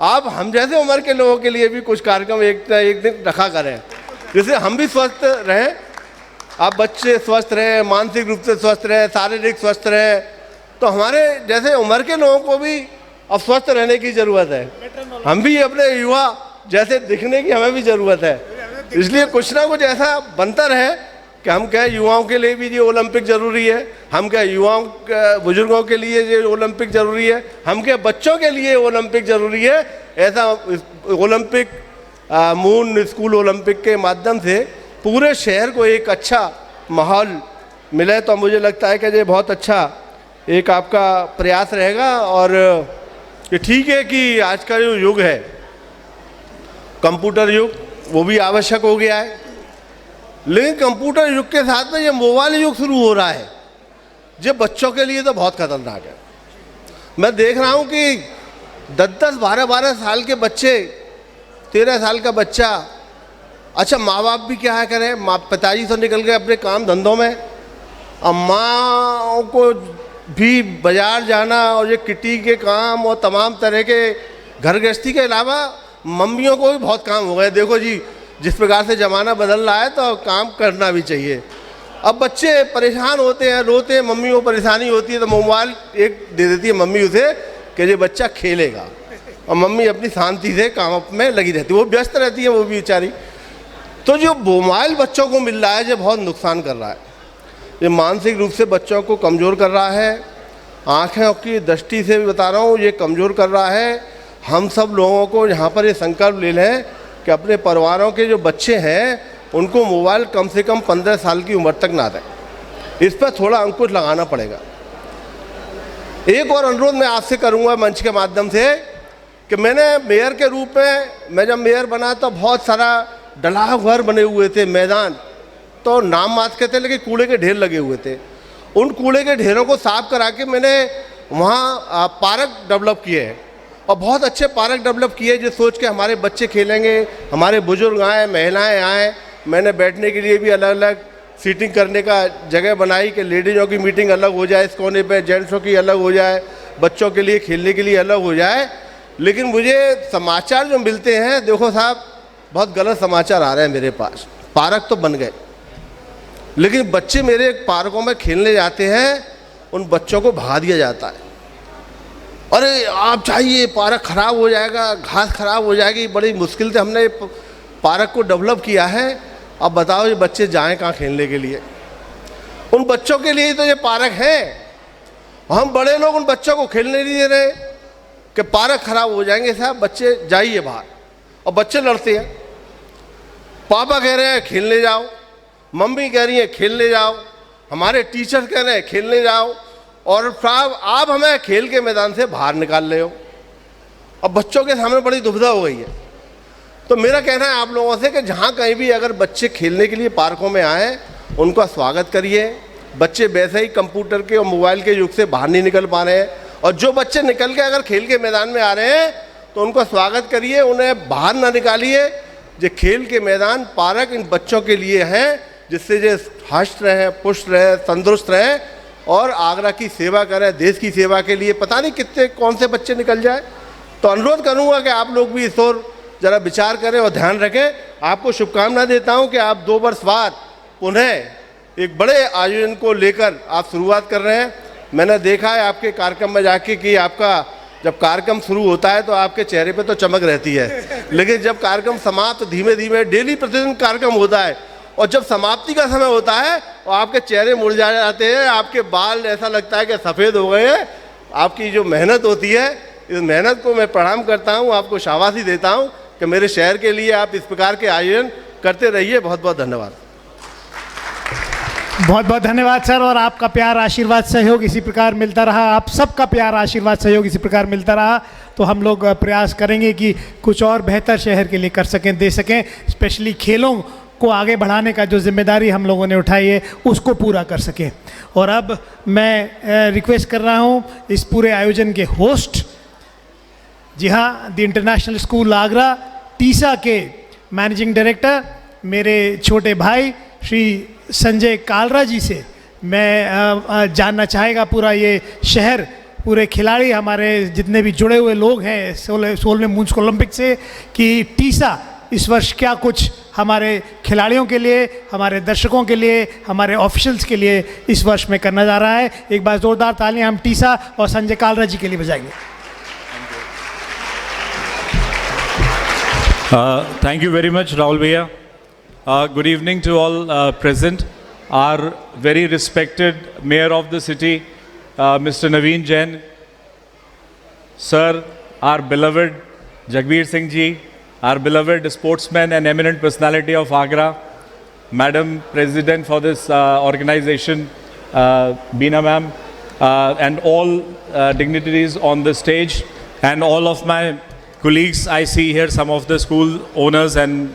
आप हम जैसे उम्र के लोगों के लिए भी कुछ कार्यक्रम एक दिन रखा करें, जिससे हम भी स्वस्थ रहें, आप बच्चे स्वस्थ रहें, मानसिक रूप से स्वस्थ रहें, शारीरिक स्वस्थ रहें। तो हमारे जैसे उम्र के लोगों को भी अब स्वस्थ रहने की ज़रूरत है। हम भी अपने युवा जैसे दिखने की हमें भी ज़रूरत है। इसलिए कुछ ना कुछ ऐसा बनता रहे कि हम क्या युवाओं के लिए भी ये ओलंपिक ज़रूरी है, हम क्या युवाओं बुजुर्गों के लिए ये ओलंपिक ज़रूरी है, हम क्या बच्चों के लिए ओलंपिक ज़रूरी है। ऐसा ओलंपिक मून स्कूल ओलंपिक के माध्यम से पूरे शहर को एक अच्छा माहौल मिले, तो मुझे लगता है कि ये बहुत अच्छा एक आपका प्रयास रहेगा। और ये ठीक है कि आज का जो युग है कंप्यूटर युग, वो भी आवश्यक हो गया है, लेकिन कंप्यूटर युग के साथ में ये मोबाइल युग शुरू हो रहा है, जो बच्चों के लिए तो बहुत खतरनाक है। मैं देख रहा हूँ कि 10-10, 12-12 साल के बच्चे, 13 साल का बच्चा, अच्छा माँ बाप भी क्या करें, पिताजी तो निकल गए अपने काम धंधों में, अब माँ को भी बाजार जाना और ये किटी के काम और तमाम तरह के घर गृहस्थी के अलावा मम्मियों को भी बहुत काम हो गए। देखो जी, जिस प्रकार से ज़माना बदल रहा है तो काम करना भी चाहिए। अब बच्चे परेशान होते हैं, रोते हैं, मम्मी को परेशानी होती है तो मोबाइल एक दे देती है मम्मी उसे कि ये बच्चा खेलेगा, और मम्मी अपनी शांति से काम में लगी रहती है, वो व्यस्त रहती है वो भी बेचारी। तो जो मोबाइल बच्चों को मिल रहा है ये बहुत नुकसान कर रहा है, ये मानसिक रूप से बच्चों को कमज़ोर कर रहा है, आँखें की दृष्टि से भी बता रहा हूँ ये कमज़ोर कर रहा है। हम सब लोगों को यहाँ पर ये संकल्प ले लें कि अपने परिवारों के जो बच्चे हैं उनको मोबाइल कम से कम 15 साल की उम्र तक ना दें, इस पर थोड़ा अंकुश लगाना पड़ेगा। एक और अनुरोध मैं आपसे करूँगा मंच के माध्यम से कि मैंने मेयर के रूप में, मैं जब मेयर बना तो बहुत सारा डलाघर बने हुए थे, मैदान तो नाम मात्र के थे, लेकिन कूड़े के ढेर लगे हुए थे। उन कूड़े के ढेरों को साफ करा के मैंने वहाँ पार्क डेवलप किए हैं, और बहुत अच्छे पार्क डेवलप किए जो सोच के हमारे बच्चे खेलेंगे, हमारे बुजुर्ग आए, महिलाएं आए। मैंने बैठने के लिए भी अलग अलग सीटिंग करने का जगह बनाई कि लेडीज़ों की मीटिंग अलग हो जाए इस कोने पे, जेंट्सों की अलग हो जाए, बच्चों के लिए खेलने के लिए अलग हो जाए। लेकिन मुझे समाचार जो मिलते हैं, देखो साहब, बहुत गलत समाचार आ रहे हैं मेरे पास। पार्क तो बन गए, लेकिन बच्चे मेरे पार्कों में खेलने जाते हैं, उन बच्चों को भगा दिया जाता है। अरे आप चाहिए, पार्क ख़राब हो जाएगा, घास खराब हो जाएगी। बड़ी मुश्किल से हमने पार्क को डेवलप किया है। अब बताओ ये बच्चे जाएं कहाँ खेलने के लिए? उन बच्चों के लिए ही तो ये पार्क है। हम बड़े लोग उन बच्चों को खेलने नहीं दे रहे कि पार्क खराब हो जाएंगे। साहब बच्चे जाइए बाहर, और बच्चे लड़ते हैं। पापा कह रहे हैं खेलने जाओ, मम्मी कह रही है खेलने जाओ, हमारे टीचर कह रहे हैं खेलने जाओ, और साहब आप हमें खेल के मैदान से बाहर निकाल रहे हो। अब बच्चों के सामने बड़ी दुविधा हो गई है। तो मेरा कहना है आप लोगों से कि जहाँ कहीं भी अगर बच्चे खेलने के लिए पार्कों में आएँ, उनका स्वागत करिए। बच्चे वैसे ही कंप्यूटर के और मोबाइल के युग से बाहर नहीं निकल पा रहे हैं, और जो बच्चे निकल के अगर खेल के मैदान में आ रहे हैं तो उनका स्वागत करिए, उन्हें बाहर ना निकालिए। जो खेल के मैदान, पार्क इन बच्चों के लिए हैं, जिससे जो हष्ट रहें, पुष्ट रहें, तंदुरुस्त रहें और आगरा की सेवा करें, देश की सेवा के लिए। पता नहीं कितने कौन से बच्चे निकल जाए। तो अनुरोध करूंगा कि आप लोग भी इस ओर ज़रा विचार करें और ध्यान रखें। आपको शुभकामना देता हूं कि आप 2 वर्ष बाद पुनः एक बड़े आयोजन को लेकर आप शुरुआत कर रहे हैं। मैंने देखा है आपके कार्यक्रम में जाके कि आपका जब कार्यक्रम शुरू होता है तो आपके चेहरे पे तो चमक रहती है, लेकिन जब कार्यक्रम समाप्त, धीमे धीमे डेली प्रतिदिन कार्यक्रम होता है, और जब समाप्ति का समय होता है और आपके चेहरे मुड़ जाते हैं, आपके बाल ऐसा लगता है कि सफ़ेद हो गए हैं। आपकी जो मेहनत होती है, इस मेहनत को मैं प्रणाम करता हूँ, आपको शाबाशी देता हूँ कि मेरे शहर के लिए आप इस प्रकार के आयोजन करते रहिए। बहुत बहुत धन्यवाद। बहुत बहुत धन्यवाद सर, और आपका प्यार, आशीर्वाद, सहयोग इसी प्रकार मिलता रहा। आप सबका प्यार, आशीर्वाद, सहयोग इसी प्रकार मिलता रहा तो हम लोग प्रयास करेंगे कि कुछ और बेहतर शहर के लिए कर सकें, दे सकें। स्पेशली खेलों को आगे बढ़ाने का जो जिम्मेदारी हम लोगों ने उठाई है उसको पूरा कर सकें। और अब मैं रिक्वेस्ट कर रहा हूँ इस पूरे आयोजन के होस्ट, जी हाँ, the international school Agra Tessa के मैनेजिंग डायरेक्टर, मेरे छोटे भाई श्री संजय कालरा जी से मैं जानना चाहेगा पूरा ये शहर, पूरे खिलाड़ी, हमारे जितने भी जुड़े हुए लोग हैं 16वें म्यूनिसिपल ओलंपिक से, कि टीसा इस वर्ष क्या कुछ हमारे खिलाड़ियों के लिए, हमारे दर्शकों के लिए, हमारे ऑफिशियल्स के लिए इस वर्ष में करने जा रहा है। एक बार ज़ोरदार तालियां हम टीसा और संजय कालरा जी के लिए बजाएंगे। Thank you very much, Rahul Bhaiya. Good evening to all present. Our very respected Mayor of the city, Mr. Naveen Jain, Sir, our beloved Jagbir Singh Ji, our beloved sportsman and eminent personality of Agra, Madam President for this organization, Beena Ma'am, and all dignitaries on the stage, and all of my colleagues I see here, some of the school owners and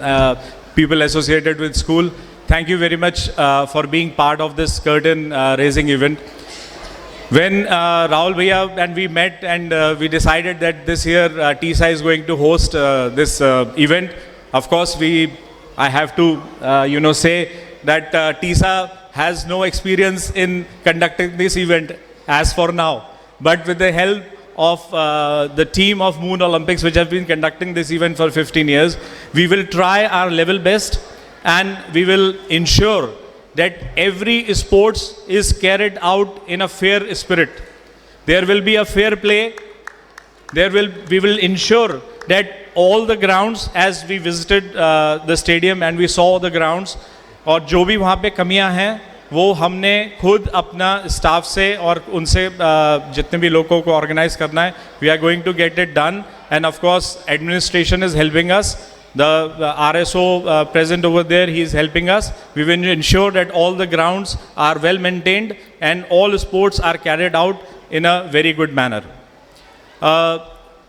people associated with school. Thank you very much for being part of this curtain raising event. When Rahul Bhaiya and we met and we decided that this year TISA is going to host this event, of course I have to say that TISA has no experience in conducting this event as for now. But with the help of the team of Moon Olympics, which have been conducting this event for 15 years, we will try our level best and we will ensure that every sports is carried out in a fair spirit. There will be a fair play. We will ensure that all the grounds, as we visited the stadium and we saw the grounds, और जो भी वहाँ पे कमियाँ हैं वो हमने खुद अपना स्टाफ से और उनसे जितने भी लोगों को ऑर्गेनाइज करना है, we are going to get it done. And of course administration is helping us. The RSO present over there, he is helping us. We will ensure that all the grounds are well maintained and all sports are carried out in a very good manner.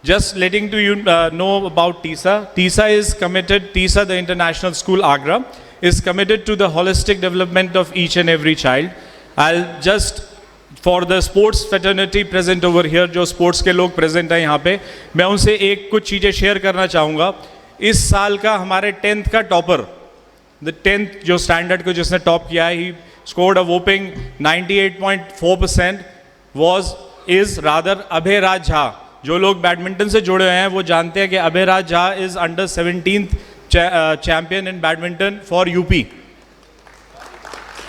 just letting to you know about TISA. TISA is committed, TISA, the International School Agra, is committed to the holistic development of each and every child. I'll just, for the sports fraternity present over here, जो sports के लोग present हैं यहाँ पे, मैं उनसे एक कुछ चीज़ें share करना चाहूँगा. इस साल का हमारे 10th का topper, the 10th जो standard को जिसने top किया है, he scored a whopping 98.4%, is rather अभय राज झा. जो लोग बैडमिंटन से जुड़े हुए हैं वो जानते हैं कि Abhay Raj Jha is under 17th champion in badminton for UP,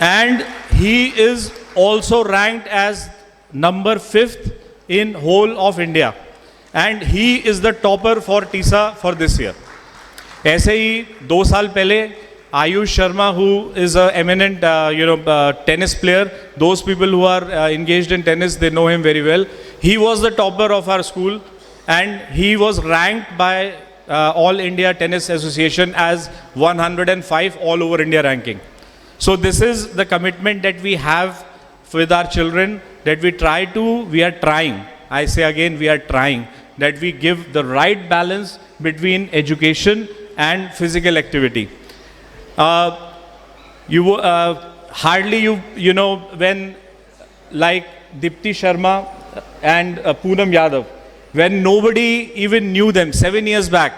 and he is also ranked as number 5th in whole of India, and he is the topper for Tisa for this year. ऐसे ही 2 साल पहले Ayush Sharma, who is an eminent, tennis player. Those people who are engaged in tennis, they know him very well. He was the topper of our school, and he was ranked by All India Tennis Association as 105 all over India ranking. So this is the commitment that we have with our children, that we are trying. I say again, we are trying, that we give the right balance between education and physical activity. When like Dipti Sharma and Poonam Yadav, when nobody even knew them 7 years back,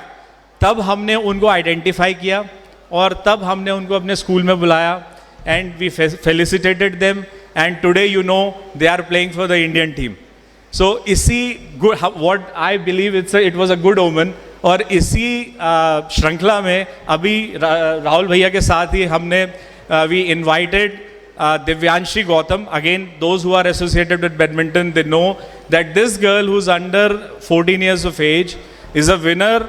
तब हमने उनको आइडेंटिफाई किया और तब हमने उनको अपने स्कूल में बुलाया, and we felicitated them, and today they are playing for the Indian team. So इसी what I believe it was a good omen. और इसी श्रृंखला में अभी राहुल भैया के साथ ही हमने we invited Divyanshi Gautam. Again those who are associated with badminton, they know that this girl who is under 14 years of age is a winner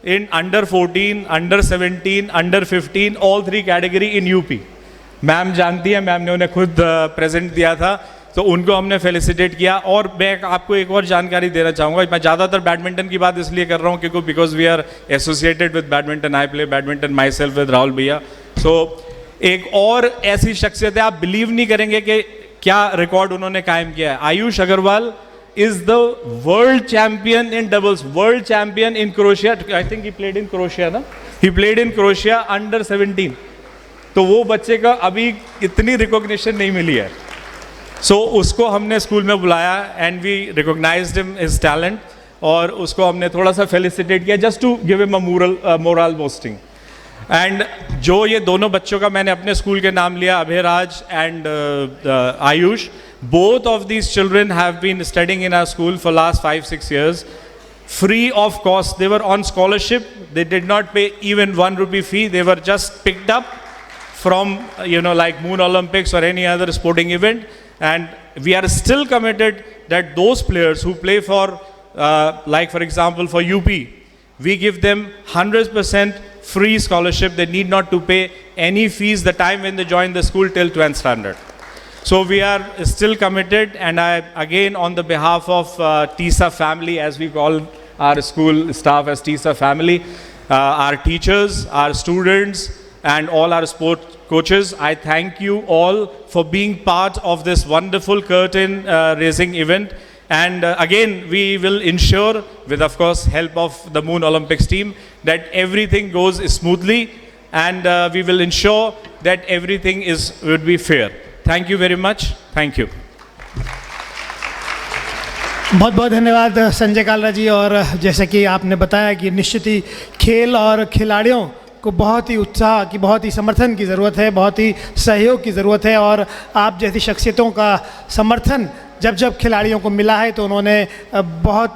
in under 14, under 17, under 15, all 3 category in UP. Ma'am जानती है, मैम ने उन्हें खुद प्रेजेंट दिया था, तो उनको हमने फेलिसिटेट किया. और मैं आपको एक और जानकारी देना चाहूँगा. मैं ज़्यादातर बैडमिंटन की बात इसलिए कर रहा हूँ क्योंकि because we are associated with badminton, I play badminton myself with Rahul bhaiya. So एक और ऐसी शख्सियत है, आप बिलीव नहीं करेंगे कि क्या रिकॉर्ड उन्होंने कायम किया है. Ayush Agarwal is the world champion in doubles, world champion in Croatia. I think he played in Croatia ना, he played in Croatia under 17. तो वो बच्चे का अभी इतनी रिकॉग्निशन नहीं मिली है. सो उसको हमने स्कूल में बुलाया, and we recognised him his talent, और उसको हमने थोड़ा सा फेलिसिटेट किया just to give him a moral boosting. And जो ये दोनों बच्चों का मैंने अपने स्कूल के नाम लिया, Abhayraj and Ayush, both of these children have been studying in our school for last 5-6 years, free of cost. They were on scholarship, they did not pay even 1 rupee fee, they were just picked up from like Moon Olympics or any other sporting event. And we are still committed that those players who play for like for example for UP, we give them 100% free scholarship. They need not to pay any fees the time when they join the school till 12th standard. So we are still committed, and I again on the behalf of TISA family, as we call our school staff as TISA family, our teachers, our students, and all our sport coaches, I thank you all for being part of this wonderful curtain raising event. And again, we will ensure, with of course help of the Moon Olympics team, that everything goes smoothly, and we will ensure that everything would be fair. Thank you very much. Thank you. बहुत बहुत धन्यवाद संजय कालरा जी. और जैसे कि आपने बताया कि निश्चित ही खेल और खिलाड़ियों को बहुत ही उत्साह की, बहुत ही समर्थन की ज़रूरत है, बहुत ही सहयोग की ज़रूरत है. और आप जैसी शख्सियतों का समर्थन जब जब खिलाड़ियों को मिला है तो उन्होंने बहुत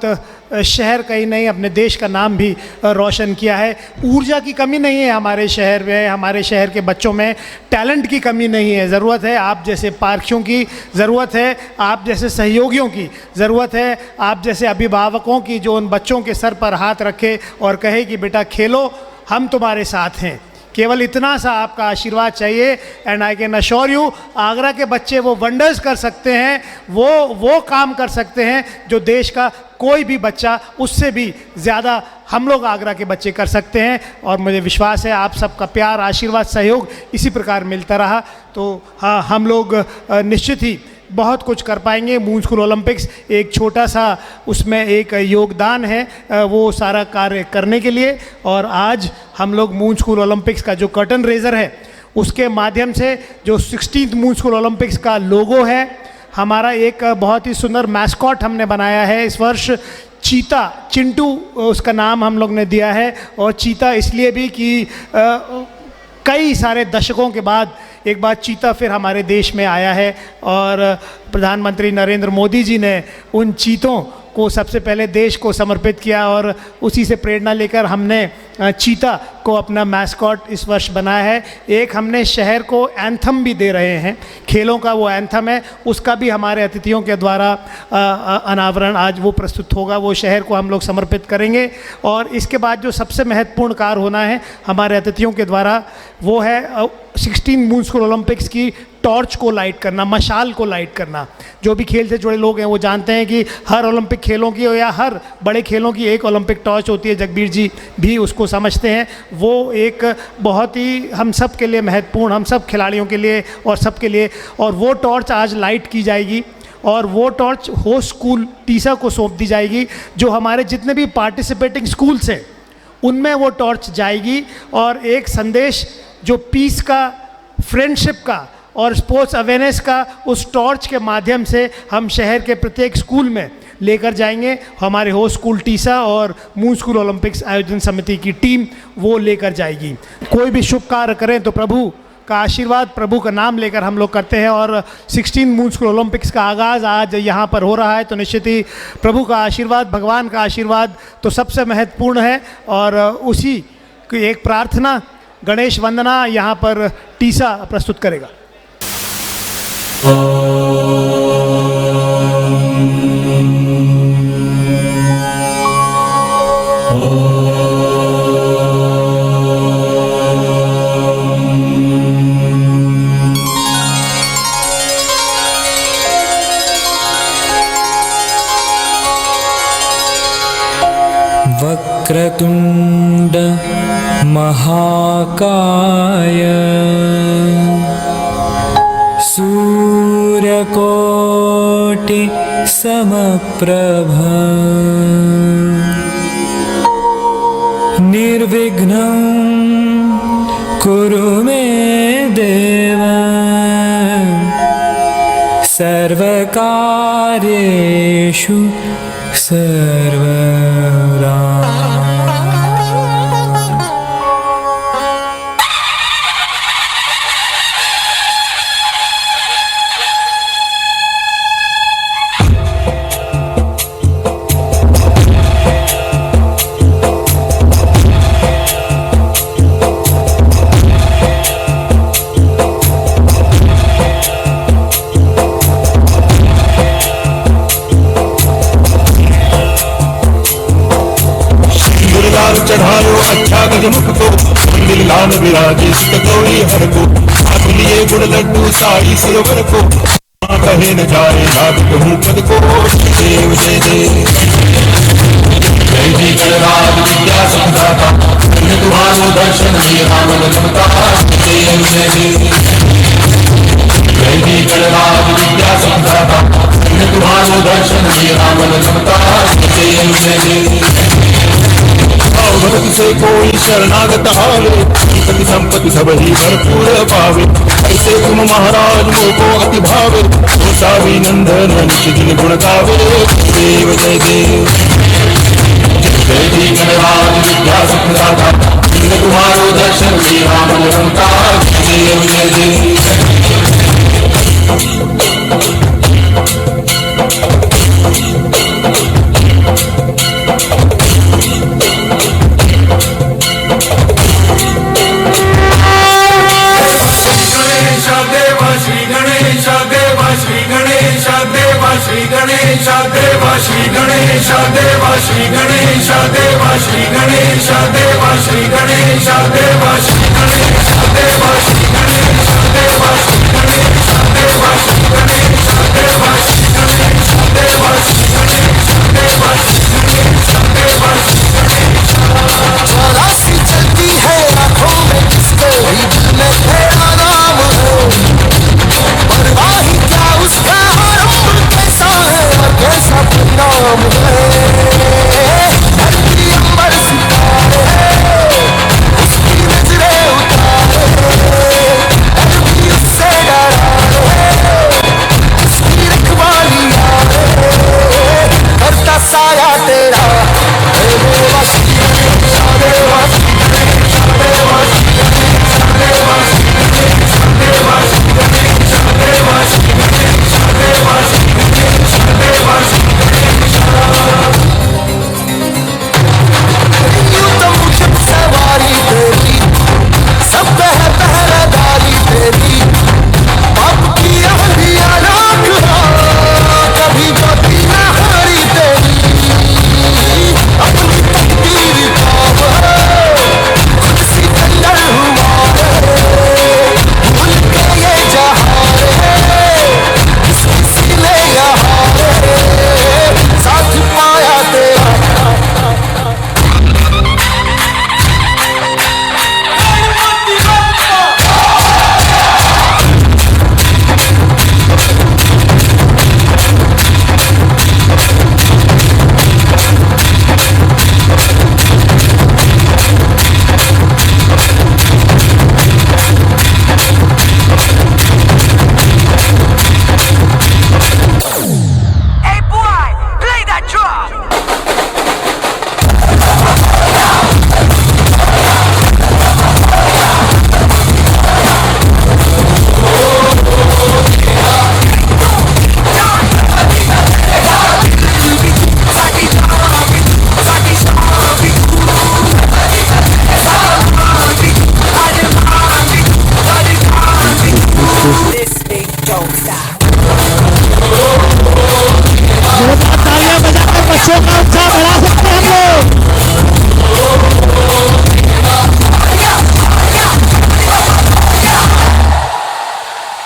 शहर का ही नहीं अपने देश का नाम भी रोशन किया है. ऊर्जा की कमी नहीं है हमारे शहर में, हमारे शहर के बच्चों में टैलेंट की कमी नहीं है. ज़रूरत है आप जैसे पारखियों की, ज़रूरत है आप जैसे सहयोगियों की, ज़रूरत है आप जैसे अभिभावकों की, जो उन बच्चों के सर पर हाथ रखे और कहे कि बेटा खेलो, हम तुम्हारे साथ हैं. केवल इतना सा आपका आशीर्वाद चाहिए. And I can assure you, Agra के बच्चे वो वंडर्स कर सकते हैं, वो काम कर सकते हैं जो देश का कोई भी बच्चा, उससे भी ज़्यादा हम लोग आगरा के बच्चे कर सकते हैं. और मुझे विश्वास है आप सबका प्यार, आशीर्वाद, सहयोग इसी प्रकार मिलता रहा तो हाँ, हम लोग निश्चित ही बहुत कुछ कर पाएंगे। मून स्कूल ओलंपिक्स एक छोटा सा उसमें एक योगदान है वो सारा कार्य करने के लिए। और आज हम लोग मून स्कूल ओलंपिक्स का जो कर्टन रेजर है उसके माध्यम से जो 16th मून स्कूल ओलंपिक्स का लोगो है, हमारा एक बहुत ही सुंदर मैस्कॉट हमने बनाया है इस वर्ष। चीता, चिंटू उसका नाम हम लोग ने दिया है। और चीता इसलिए भी कि कई सारे दशकों के बाद एक बार चीता फिर हमारे देश में आया है और प्रधानमंत्री नरेंद्र मोदी जी ने उन चीतों को सबसे पहले देश को समर्पित किया और उसी से प्रेरणा लेकर हमने चीता को अपना मैस्कॉट इस वर्ष बनाया है। एक हमने शहर को एंथम भी दे रहे हैं, खेलों का वो एंथम है, उसका भी हमारे अतिथियों के द्वारा अनावरण आज वो प्रस्तुत होगा, वो शहर को हम लोग समर्पित करेंगे। और इसके बाद जो सबसे महत्वपूर्ण कार्य होना है हमारे अतिथियों के द्वारा वो है 16 मून स्कूल ओलंपिक्स की टॉर्च को लाइट करना, मशाल को लाइट करना। जो भी खेल से जुड़े लोग हैं वो जानते हैं कि हर ओलंपिक खेलों की या हर बड़े खेलों की एक ओलंपिक टॉर्च होती है। जगबीर जी भी उसको समझते हैं। वो एक बहुत ही हम सब के लिए महत्वपूर्ण, हम सब खिलाड़ियों के लिए और सब के लिए, और वो टॉर्च आज लाइट की जाएगी और वो टॉर्च होस्ट स्कूल टीसा को सौंप दी जाएगी। जो हमारे जितने भी पार्टिसिपेटिंग स्कूल्स हैं उनमें वो टॉर्च जाएगी और एक संदेश जो पीस का, फ्रेंडशिप का और स्पोर्ट्स अवेयरनेस का उस टॉर्च के माध्यम से हम शहर के प्रत्येक स्कूल में लेकर जाएंगे। हमारे होस्ट स्कूल टीसा और मून स्कूल ओलंपिक्स आयोजन समिति की टीम वो लेकर जाएगी। कोई भी शुभ कार्य करें तो प्रभु का आशीर्वाद, प्रभु का नाम लेकर हम लोग करते हैं। और 16 मून स्कूल ओलंपिक्स का आगाज़ आज यहाँ पर हो रहा है तो निश्चित ही प्रभु का आशीर्वाद, भगवान का आशीर्वाद तो सबसे महत्वपूर्ण है। और उसी की एक प्रार्थना, गणेश वंदना यहाँ पर टीसा प्रस्तुत करेगा। वक्रतुंड महाकाय सूर्यकोटि समप्रभ निर्विघ्नं कुरु मे देव सर्वकार्येषु सर्वदा। चढ़ायो अच्छा गजमुख को, मंदिर लाल विराजे सुत गौरी हर को। हाथ लिए गुड़ लड्डू साड़ी सरोवर को, कहे न जाए लाभ कहूँ पद को। देव जय देव जय जी गणराज विद्या संदाता, तुम्हारो दर्शन मेरा मन रमता। देव जय देव जय जी गणराज विद्या संदाता, तुम्हारो दर्शन मेरा मन रमता। देव जय देव भक्ति से कोई शरणागत आवे, संपत्ति संपत्ति सब ही भरपूर पावे। ऐसे तुम महाराज मोको अति भावे, गोसावी नंदन नित्य दिन गुण गावे। देव जय देव जय जी गणराज विद्या संदाता, तुम्हारो दर्शन मेरा मन रमता। देव जय देव श्री गणेश देवा श्री गणेश देवा श्री गणेश देवा श्री गणेश देवा श्री गणेश देवा श्री गणेश देवा श्री गणेश देवा श्री गणेश देवा श्री गणेश देवा श्री गणेश देवा श्री गणेश देवा श्री गणेश देवा श्री गणेश देवा श्री गणेश देवा श्री गणेश। राशि चलती है आंखों में किसके भी दिल में तेरा नाम हो, परवाही क्या उसका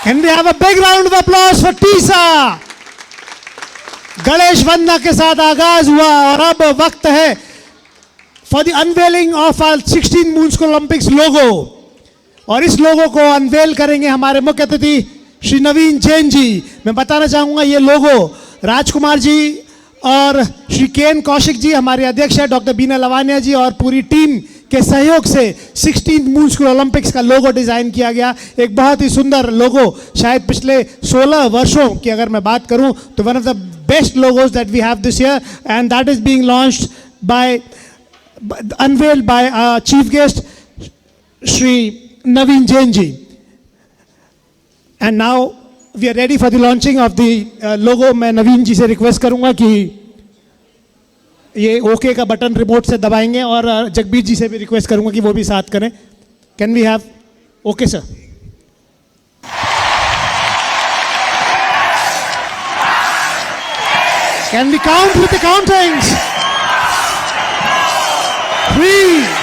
Can we have a big round of applause for TISA? Ganesh वंदना के साथ आगाज हुआ और अब वक्त है for the unveiling of our 16 moon school Olympics logo. और इस लोगो को अनवेल करेंगे हमारे मुख्य अतिथि श्री नवीन जैन जी। मैं बताना चाहूंगा ये लोगो राजकुमार जी और श्री केएन कौशिक जी, हमारे अध्यक्ष है डॉक्टर बीना लवानिया जी और पूरी टीम के सहयोग से 16 मून स्कूल ओलंपिक्स का लोगो डिज़ाइन किया गया। एक बहुत ही सुंदर लोगो, शायद पिछले 16 वर्षों की अगर मैं बात करूं तो one of the best logos that we have this year, and that is being launched by unveiled by chief guest Shri Naveen Jain ji. And now we are ready for the launching of the logo. मैं नवीन जी से रिक्वेस्ट करूंगा कि ये ओके का बटन रिमोट से दबाएंगे और जगबीर जी से भी रिक्वेस्ट करूंगा कि वो भी साथ करें। Can we have okay sir? Can we count with the countings? 3,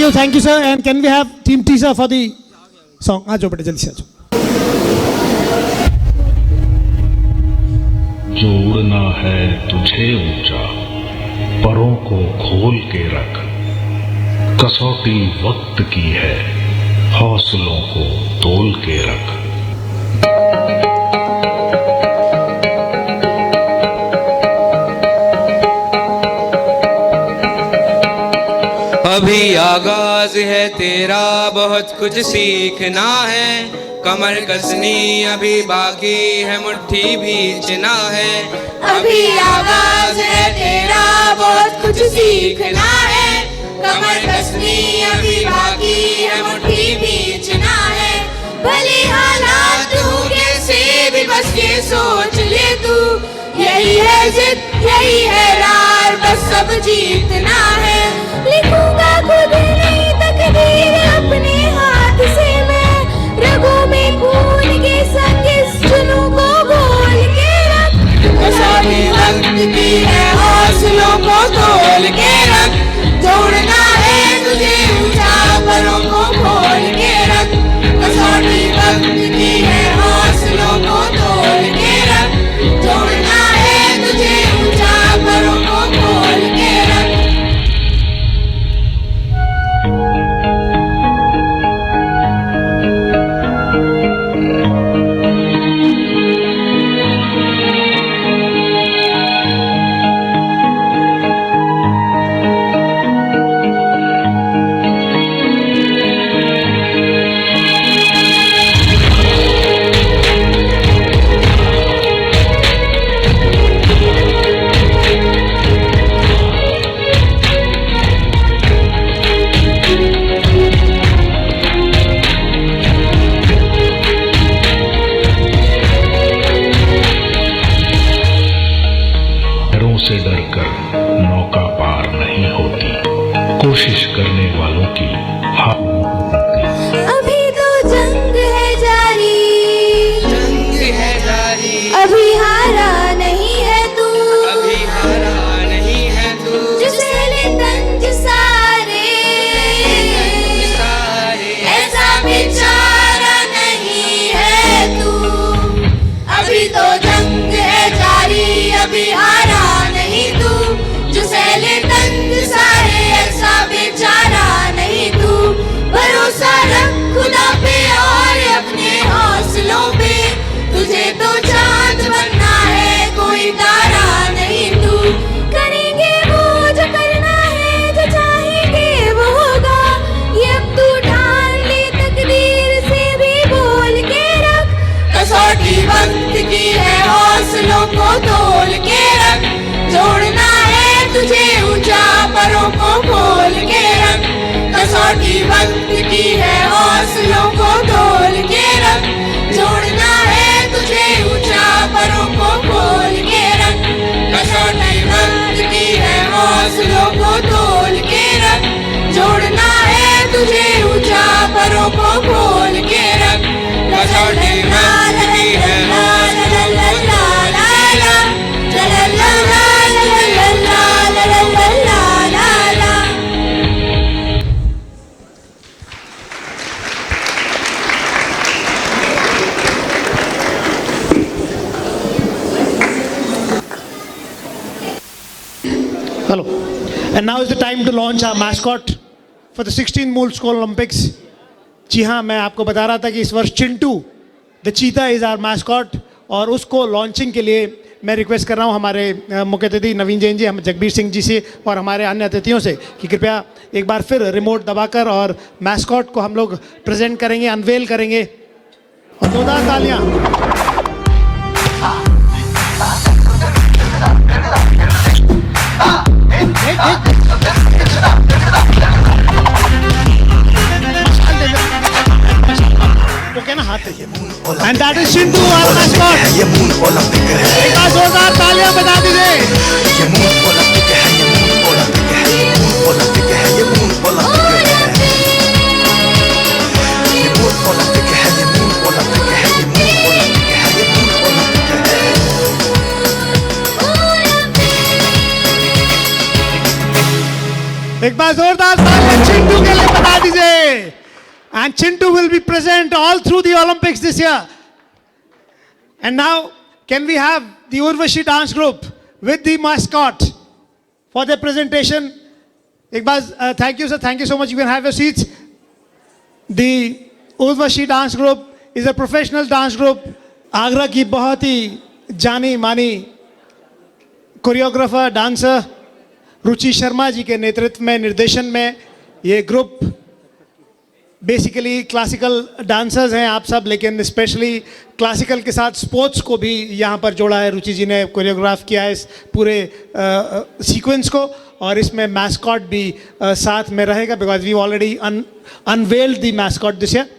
Thank you, sir. And can we have Team TISA for the song? आ जाओ बेटे, जल्दी से आ जाओ। जो उड़ना है तुझे ऊंचा, परों को खोल के रख। कसौटी वक्त की है, हौसलों को तोल के रख। अभी आगाज है तेरा, बहुत कुछ सीखना है। कमर कसनी अभी बाकी है, मुट्ठी भींचना है। अभी आगाज है तेरा, बहुत कुछ सीखना है। कमर कसनी अभी बाकी है, मुट्ठी भींचना है। भले हालात हो कैसे भी बस ये सोच ले तू, यही है जिद, यही है रार, बस सब जीतना है। लिखूंगा खुद नहीं तकदीर अपने हाथ से मैं, रगों में खून के संग इस जुनूं को घोल के रख। कसौटी वक्त की है, हौसलों को तोल के रख। जोड़ना है तुझे ऊंचा, परों को खोल के रख। कसौटी वक्त की है, हौसलों को तोल के रख। जोड़ना है तुझे ऊंचा, परों को खोल के रख। से डरकर नौका पार नहीं होती, कोशिश करने वालों की हार नहीं होती। अभी तो जंग है जारी, जंग है जारी। अभी हारा नहीं है तू, अभी हारा नहीं है तू। जिसे ले तंज सारे, ऐसा बेचारा नहीं है तू। अभी तो जंग है जारी, अभी हारा नहीं तू। जो सैले तंग सारे, ऐसा बेचारा नहीं तू। भरोसा रख Hello. And now is the time to launch our mascot for the 16th Mool School Olympics. जी हाँ, मैं आपको बता रहा था कि इस वर्ष Chintu the cheetah is our mascot, और उसको लॉन्चिंग के लिए मैं रिक्वेस्ट कर रहा हूँ हमारे मुख्य अतिथि नवीन जैन जी, हम जगबीर सिंह जी से और हमारे अन्य अतिथियों से कि कृपया एक बार फिर रिमोट दबाकर और मैस्कॉट को हम लोग प्रेजेंट करेंगे, अनवेल करेंगे। और जोरदार तालियां। ओके ना, हाथ देखिए। And that is Chintu our mascot. एक बार जोरदार तालियां बजा दीजिए। एक बार जोरदार तालियां चिंटू के लिए बता दीजिए। And Chintu will be present all through the Olympics this year. And now, can we have the Urvashi dance group with the mascot for their presentation? एक बार thank you sir, thank you so much. You can have your seats. The Urvashi dance group is a professional dance group. Agra की बहुत ही जानी मानी कोरियोग्राफर डांसर रुचि शर्मा जी के नेतृत्व में, निर्देशन में ये ग्रुप बेसिकली क्लासिकल डांसर्स हैं आप सब, लेकिन स्पेशली क्लासिकल के साथ स्पोर्ट्स को भी यहाँ पर जोड़ा है। रुचि जी ने कोरियोग्राफ किया है इस पूरे सीक्वेंस को, और इसमें मैस्कॉट भी साथ में रहेगा because we already unveiled the mascot this year.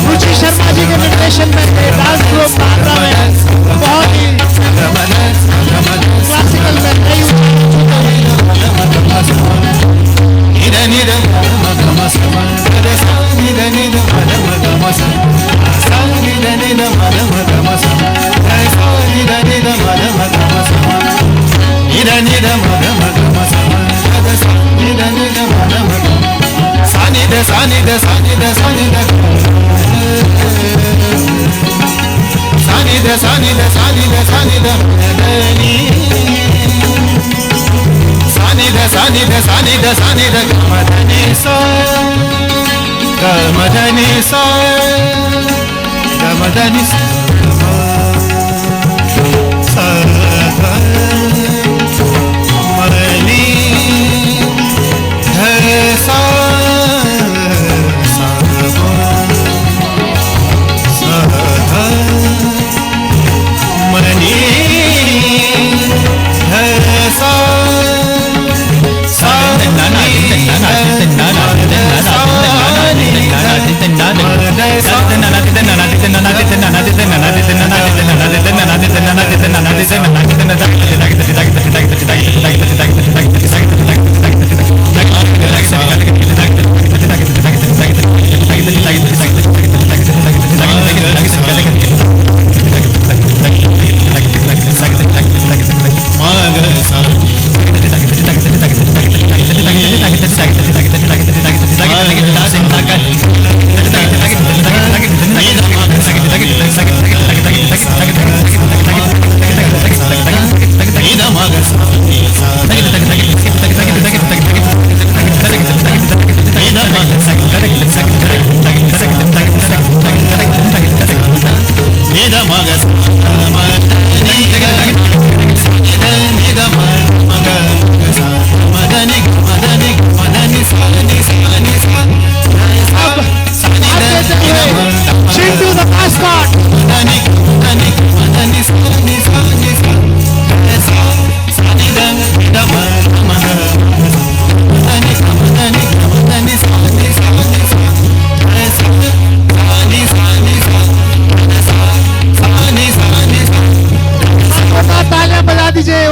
Ruchi Sharma ji के जनरेशन में ये डांस ग्रुप आगरा में बहुत ही क्लासिकल में नई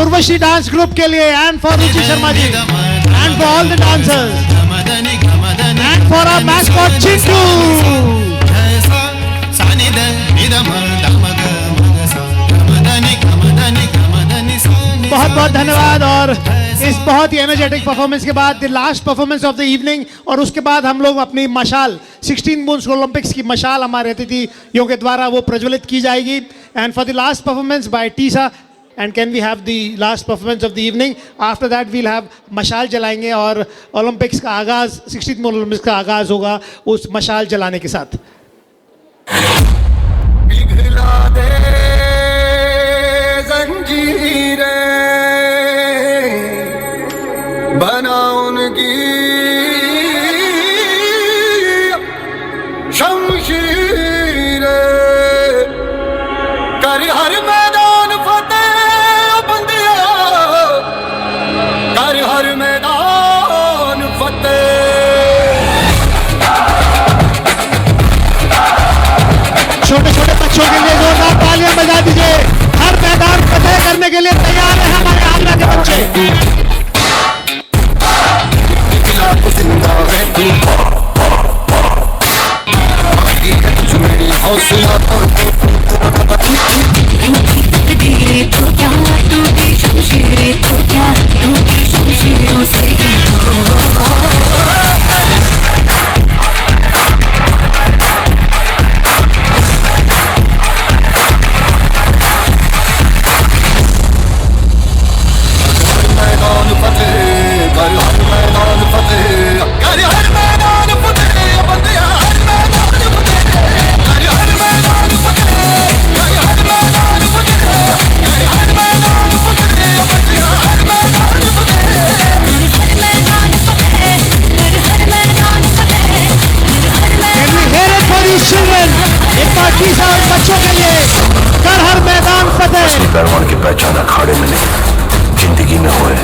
उर्वशी डांस ग्रुप के लिए and for Ruchi Sharma ji and for all the dancers and for our mascot Chintu. बहुत बहुत धन्यवाद। और इस बहुत ही एनर्जेटिक परफॉर्मेंस के बाद the last performance of the evening, और उसके बाद हम लोग अपनी मशाल 16 मून्स ओलंपिक्स की मशाल हमारे अतिथियों के द्वारा वो प्रज्वलित की जाएगी। And for the last performance by Tessa, and can we have the last performance of the evening? After that we'll have मशाल जलाएंगे और ओलंपिक्स का आगाज 16 ओलंपिक्स का आगाज होगा उस मशाल जलाने के साथ। पिघला दे जंजीरें, बना उनकी शमशीरें, कर हर मैदान फतेह बंदिया, कर हर मैदान फतेह। छोटे छोटे बच्चों के लिए जोरदार तालियां बजा दीजिए। हर मैदान फतेह करने के लिए तैयार है हमारे आगरा के बच्चे। हौसला तो क्या टूटी शमशीरें, तो क्या टूटी शमशीरों से मैदान फतेह, कर हर मैदान फतेह, कर हर मैदान फतेह बंदिया, हर मैदान फतेह, कर हर मैदान फतेह, कर हर मैदान फतेह, कर हर मैदान फतेह बंदिया, हर मैदान फतेह, हर मैदान फतेह, कर हर मैदान फतेह, हर Can we hear it for these children? एक बार टीसा और बच्चों के लिए कर हर मैदान फतेह। असली पहलवान की पहचान अखाड़े में नहीं, जिंदगी में होए,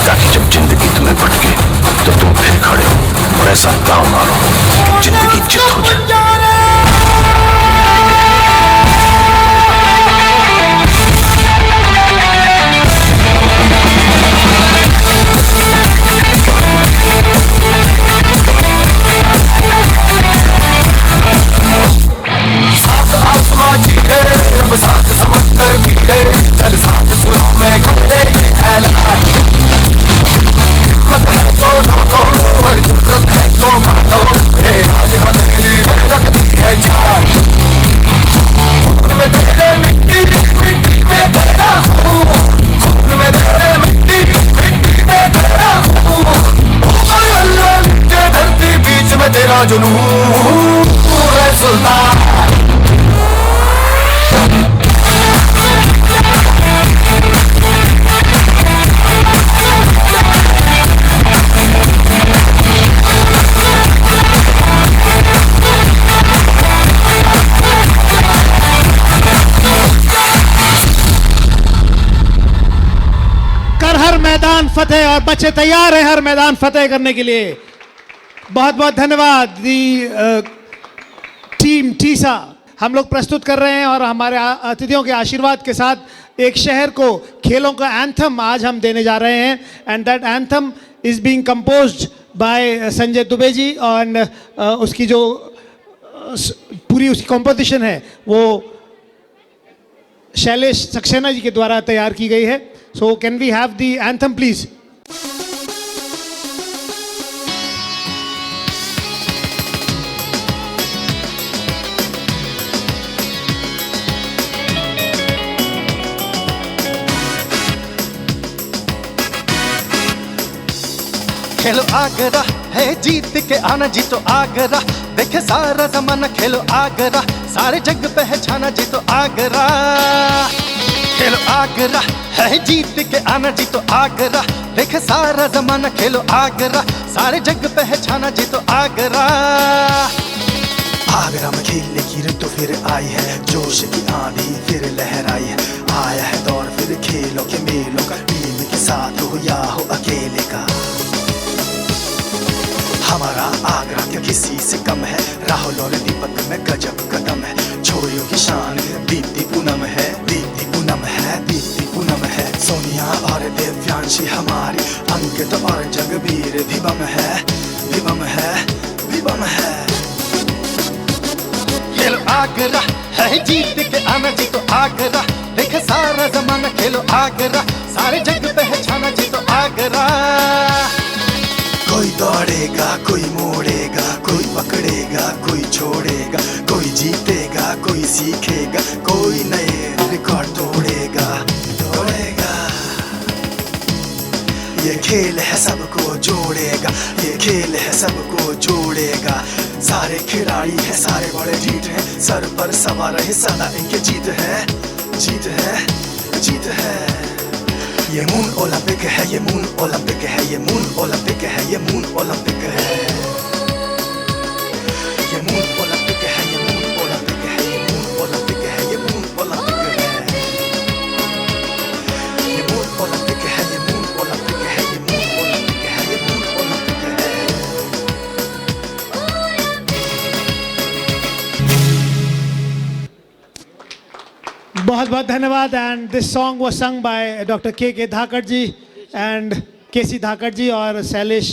ताकि जब जिंदगी तुम्हें भटके तो तुम फिर खड़े हो और ऐसा दांव मारो कि जिंदगी चित हो जाए। जुनू है सुल्तान। कर हर मैदान फतेह, और बच्चे तैयार हैं हर मैदान फतेह करने के लिए। बहुत बहुत धन्यवाद दी टीम टीसा। हम लोग प्रस्तुत कर रहे हैं और हमारे अतिथियों के आशीर्वाद के साथ एक शहर को खेलों का एंथम आज हम देने जा रहे हैं। And that anthem is being composed by Sanjay Dubey ji, और उसकी जो पूरी उसकी कॉम्पोजिशन है वो शैलेश सक्सेना जी के द्वारा तैयार की गई है। So can we have the anthem please. Khelo Agra है जीत के आना, जीतो आगरा देखे सारा जमाना। खेलो आगरा सारे जग पहचाना, जीतो आगरा। खेलो आगरा है जीत के आना, जीतो आगरा देखे सारा जमाना। खेलो आगरा सारे जग पहचाना, जीतो आगरा। आगरा में खेलने की ऋतु फिर आई है, जोश की आंधी फिर लहर आई है। आया है दौर फिर खेलों के मेलों का, टीम के साथ हो या हो अकेले का। हमारा आगरा क्या किसी से कम है, राहुल और दीपक में गजब कदम है। छोरियों की शान दीप्ति पूनम है, दीप्ति पूनम है, दीप्ति पूनम है। सोनिया और दिव्यांशी हमारी, अंकित और जगबीर भिबम है, भिबम है, भिबम है। खेलो आगरा है जीत के आना, जीतो आगरा देखे सारा जमाना। खेलो आगरा सारे जग पहचाना, जीतो आगरा। कोई दौड़ेगा कोई मोड़ेगा, कोई पकड़ेगा कोई छोड़ेगा, कोई जीतेगा कोई सीखेगा, कोई नए रिकॉर्ड तोड़ेगा तोड़ेगा। ये खेल है सबको जोड़ेगा, ये खेल है सबको जोड़ेगा। सारे खिलाड़ी हैं सारे बड़े ढीठ हैं, सर पर सवार है सदा इनके जीत है, जीत है, जीत है। ये मून ओलंपिक है, ये मून ओलंपिक है, ये मून ओलंपिक है, ये मून ओलंपिक है। ये मून ओलंपिक है, ये मून ओलंपिक है, ये मून ओलंपिक है, ये मून ओलंपिक है। ये मून ओलंपिक है, ये मून ओलंपिक है, ये मून ओलंपिक है, ये मून ओलंपिक है। बहुत बहुत धन्यवाद। And this song was sung by doctor के धाकड़ जी एंड केसी धाकड़ जी और शैलेश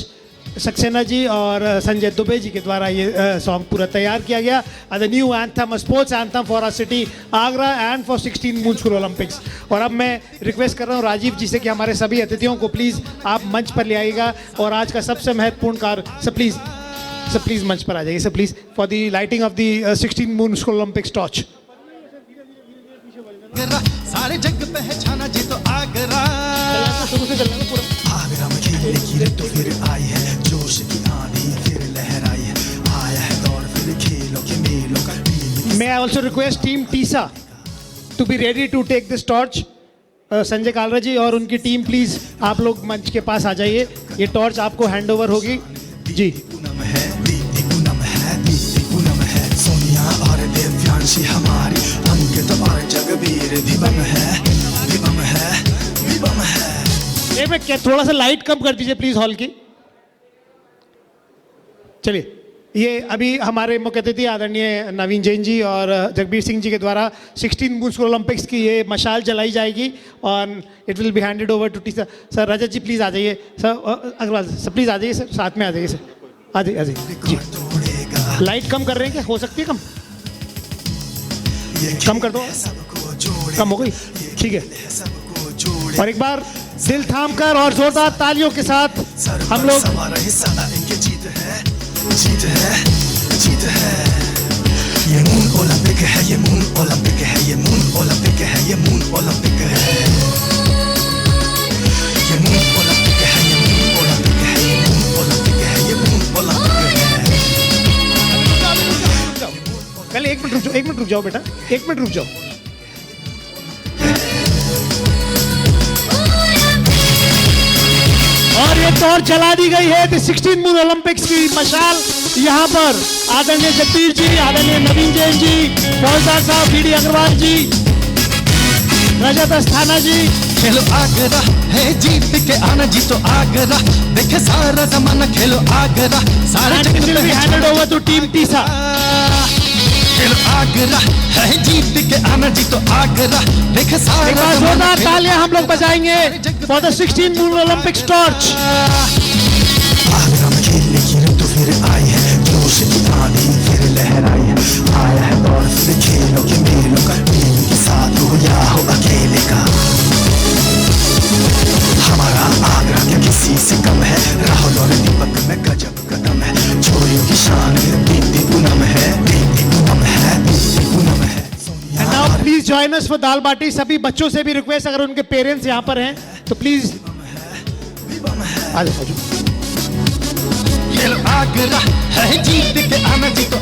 सक्सेना जी और संजय दुबे जी के द्वारा ये सॉन्ग पूरा तैयार किया गया as a new anthem, sports anthem for our city Agra and for 16 moon school Olympics. और अब मैं रिक्वेस्ट कर रहा हूँ राजीव जी से कि हमारे सभी अतिथियों को प्लीज़ आप मंच पर ले आइएगा और आज का सबसे महत्वपूर्ण कार्य सब प्लीज़ मंच पर आ जाइए सब please for the lighting of the 16 moon school Olympics torch. सारे जग पहचाना, जीतो आगरा। आगरा में खेलने की ऋतु फिर आई है, जोश की आंधी फिर लहर आई है। आया है दौर फिर खेलों के मेलों का। May I also request team TISA to be ready to take this torch? Sanjay Kalra जी और उनकी टीम प्लीज आप लोग मंच के पास आ जाइए, ये टॉर्च आपको हैंड ओवर होगी जी। पूनम है, दीप्ति पूनम है, दीप्ति पूनम है। सोनिया और दिव्यांशी हमारी, अंकित और जगबीर भिबम है, भिबम है, भिबम है। एक मिनट क्या थोड़ा सा लाइट कम कर दीजिए प्लीज हॉल की। चलिए ये अभी हमारे मुख्य अतिथि आदरणीय नवीन जैन जी और जगबीर सिंह जी के द्वारा 16 मून स्कूल ओलंपिक्स की ये मशाल जलाई जाएगी और it will be handed over to teacher. Sir Rajat ji please आ जाइए, सर अग्रवाल सर प्लीज़ आ जाइए, सर साथ में आ जाइए, सर आ जाइए जी। लाइट कम कर रहे हैं क्या, हो सकती है कम, कम कर दो, कम हो गई, ठीक है। और एक बार दिल थाम कर और जोरदार तालियों के साथ हम लोग जीत है, जीत है। ये मून ओलंपिक है, ये मून ओलंपिक है, ये मून ओलंपिक है, ये मून ओलंपिक है। ये मून ओलंपिक है, ये मून ओलंपिक है, ये मून ओलंपिक है, ये मून ओलंपिक है। मिनट रुक जाओ बेटा, 1 मिनट रुक जाओ। और ये दौड़ चला दी गई है 16 मून ओलंपिक्स की मशाल यहाँ पर आदरणीय जगदीश जी, आदरणीय नवीन जैन जी, फौजदार साहब, बीडी अग्रवाल जी, रजत अस्थाना जी। खेलो आगरा है जीत के आना जी तो आगरा, देखे सारा जमाना खेलो आगरा, सारे जग पे है हैंडेड ओवर टू टीम टीसा। खेलो आगरा है जीत के आना जी तो आगरा, देखे सारा एक बार जोरदार तालियां हम लोग बजाएंगे for the 16 moon Olympics torch. Agra में खेलने की ऋतु तो फिर आई है, जोश की आंधी फिर लहराई है, आया है दौर फिर खेलों के मेलों का, टीम के साथ हो या हो अकेले का। हमारा आगरा क्या किसी से कम है, राहुल और दीपक में गजब कदम है, चोरियों की शान दीप्ति पूनम है, दीप्ति पूनम है, दीप्ति पूनम है। And now please join us for दाल बाटी। सभी बच्चों से भी रिक्वेस्ट, अगर उनके पेरेंट्स यहाँ पर हैं तो प्लीज आ जाओ। खेलो आगरा है जीत के आना जी तो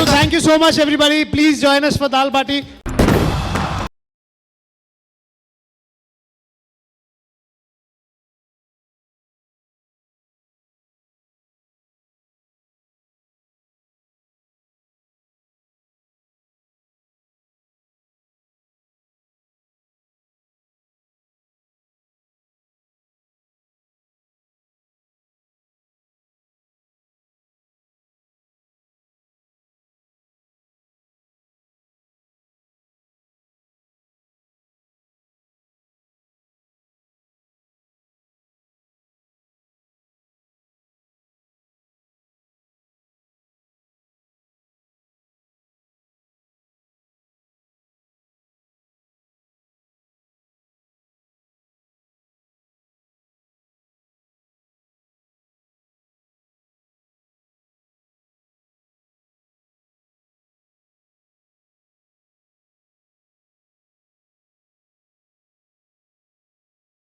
thank you so much everybody. Please join us for dal baati.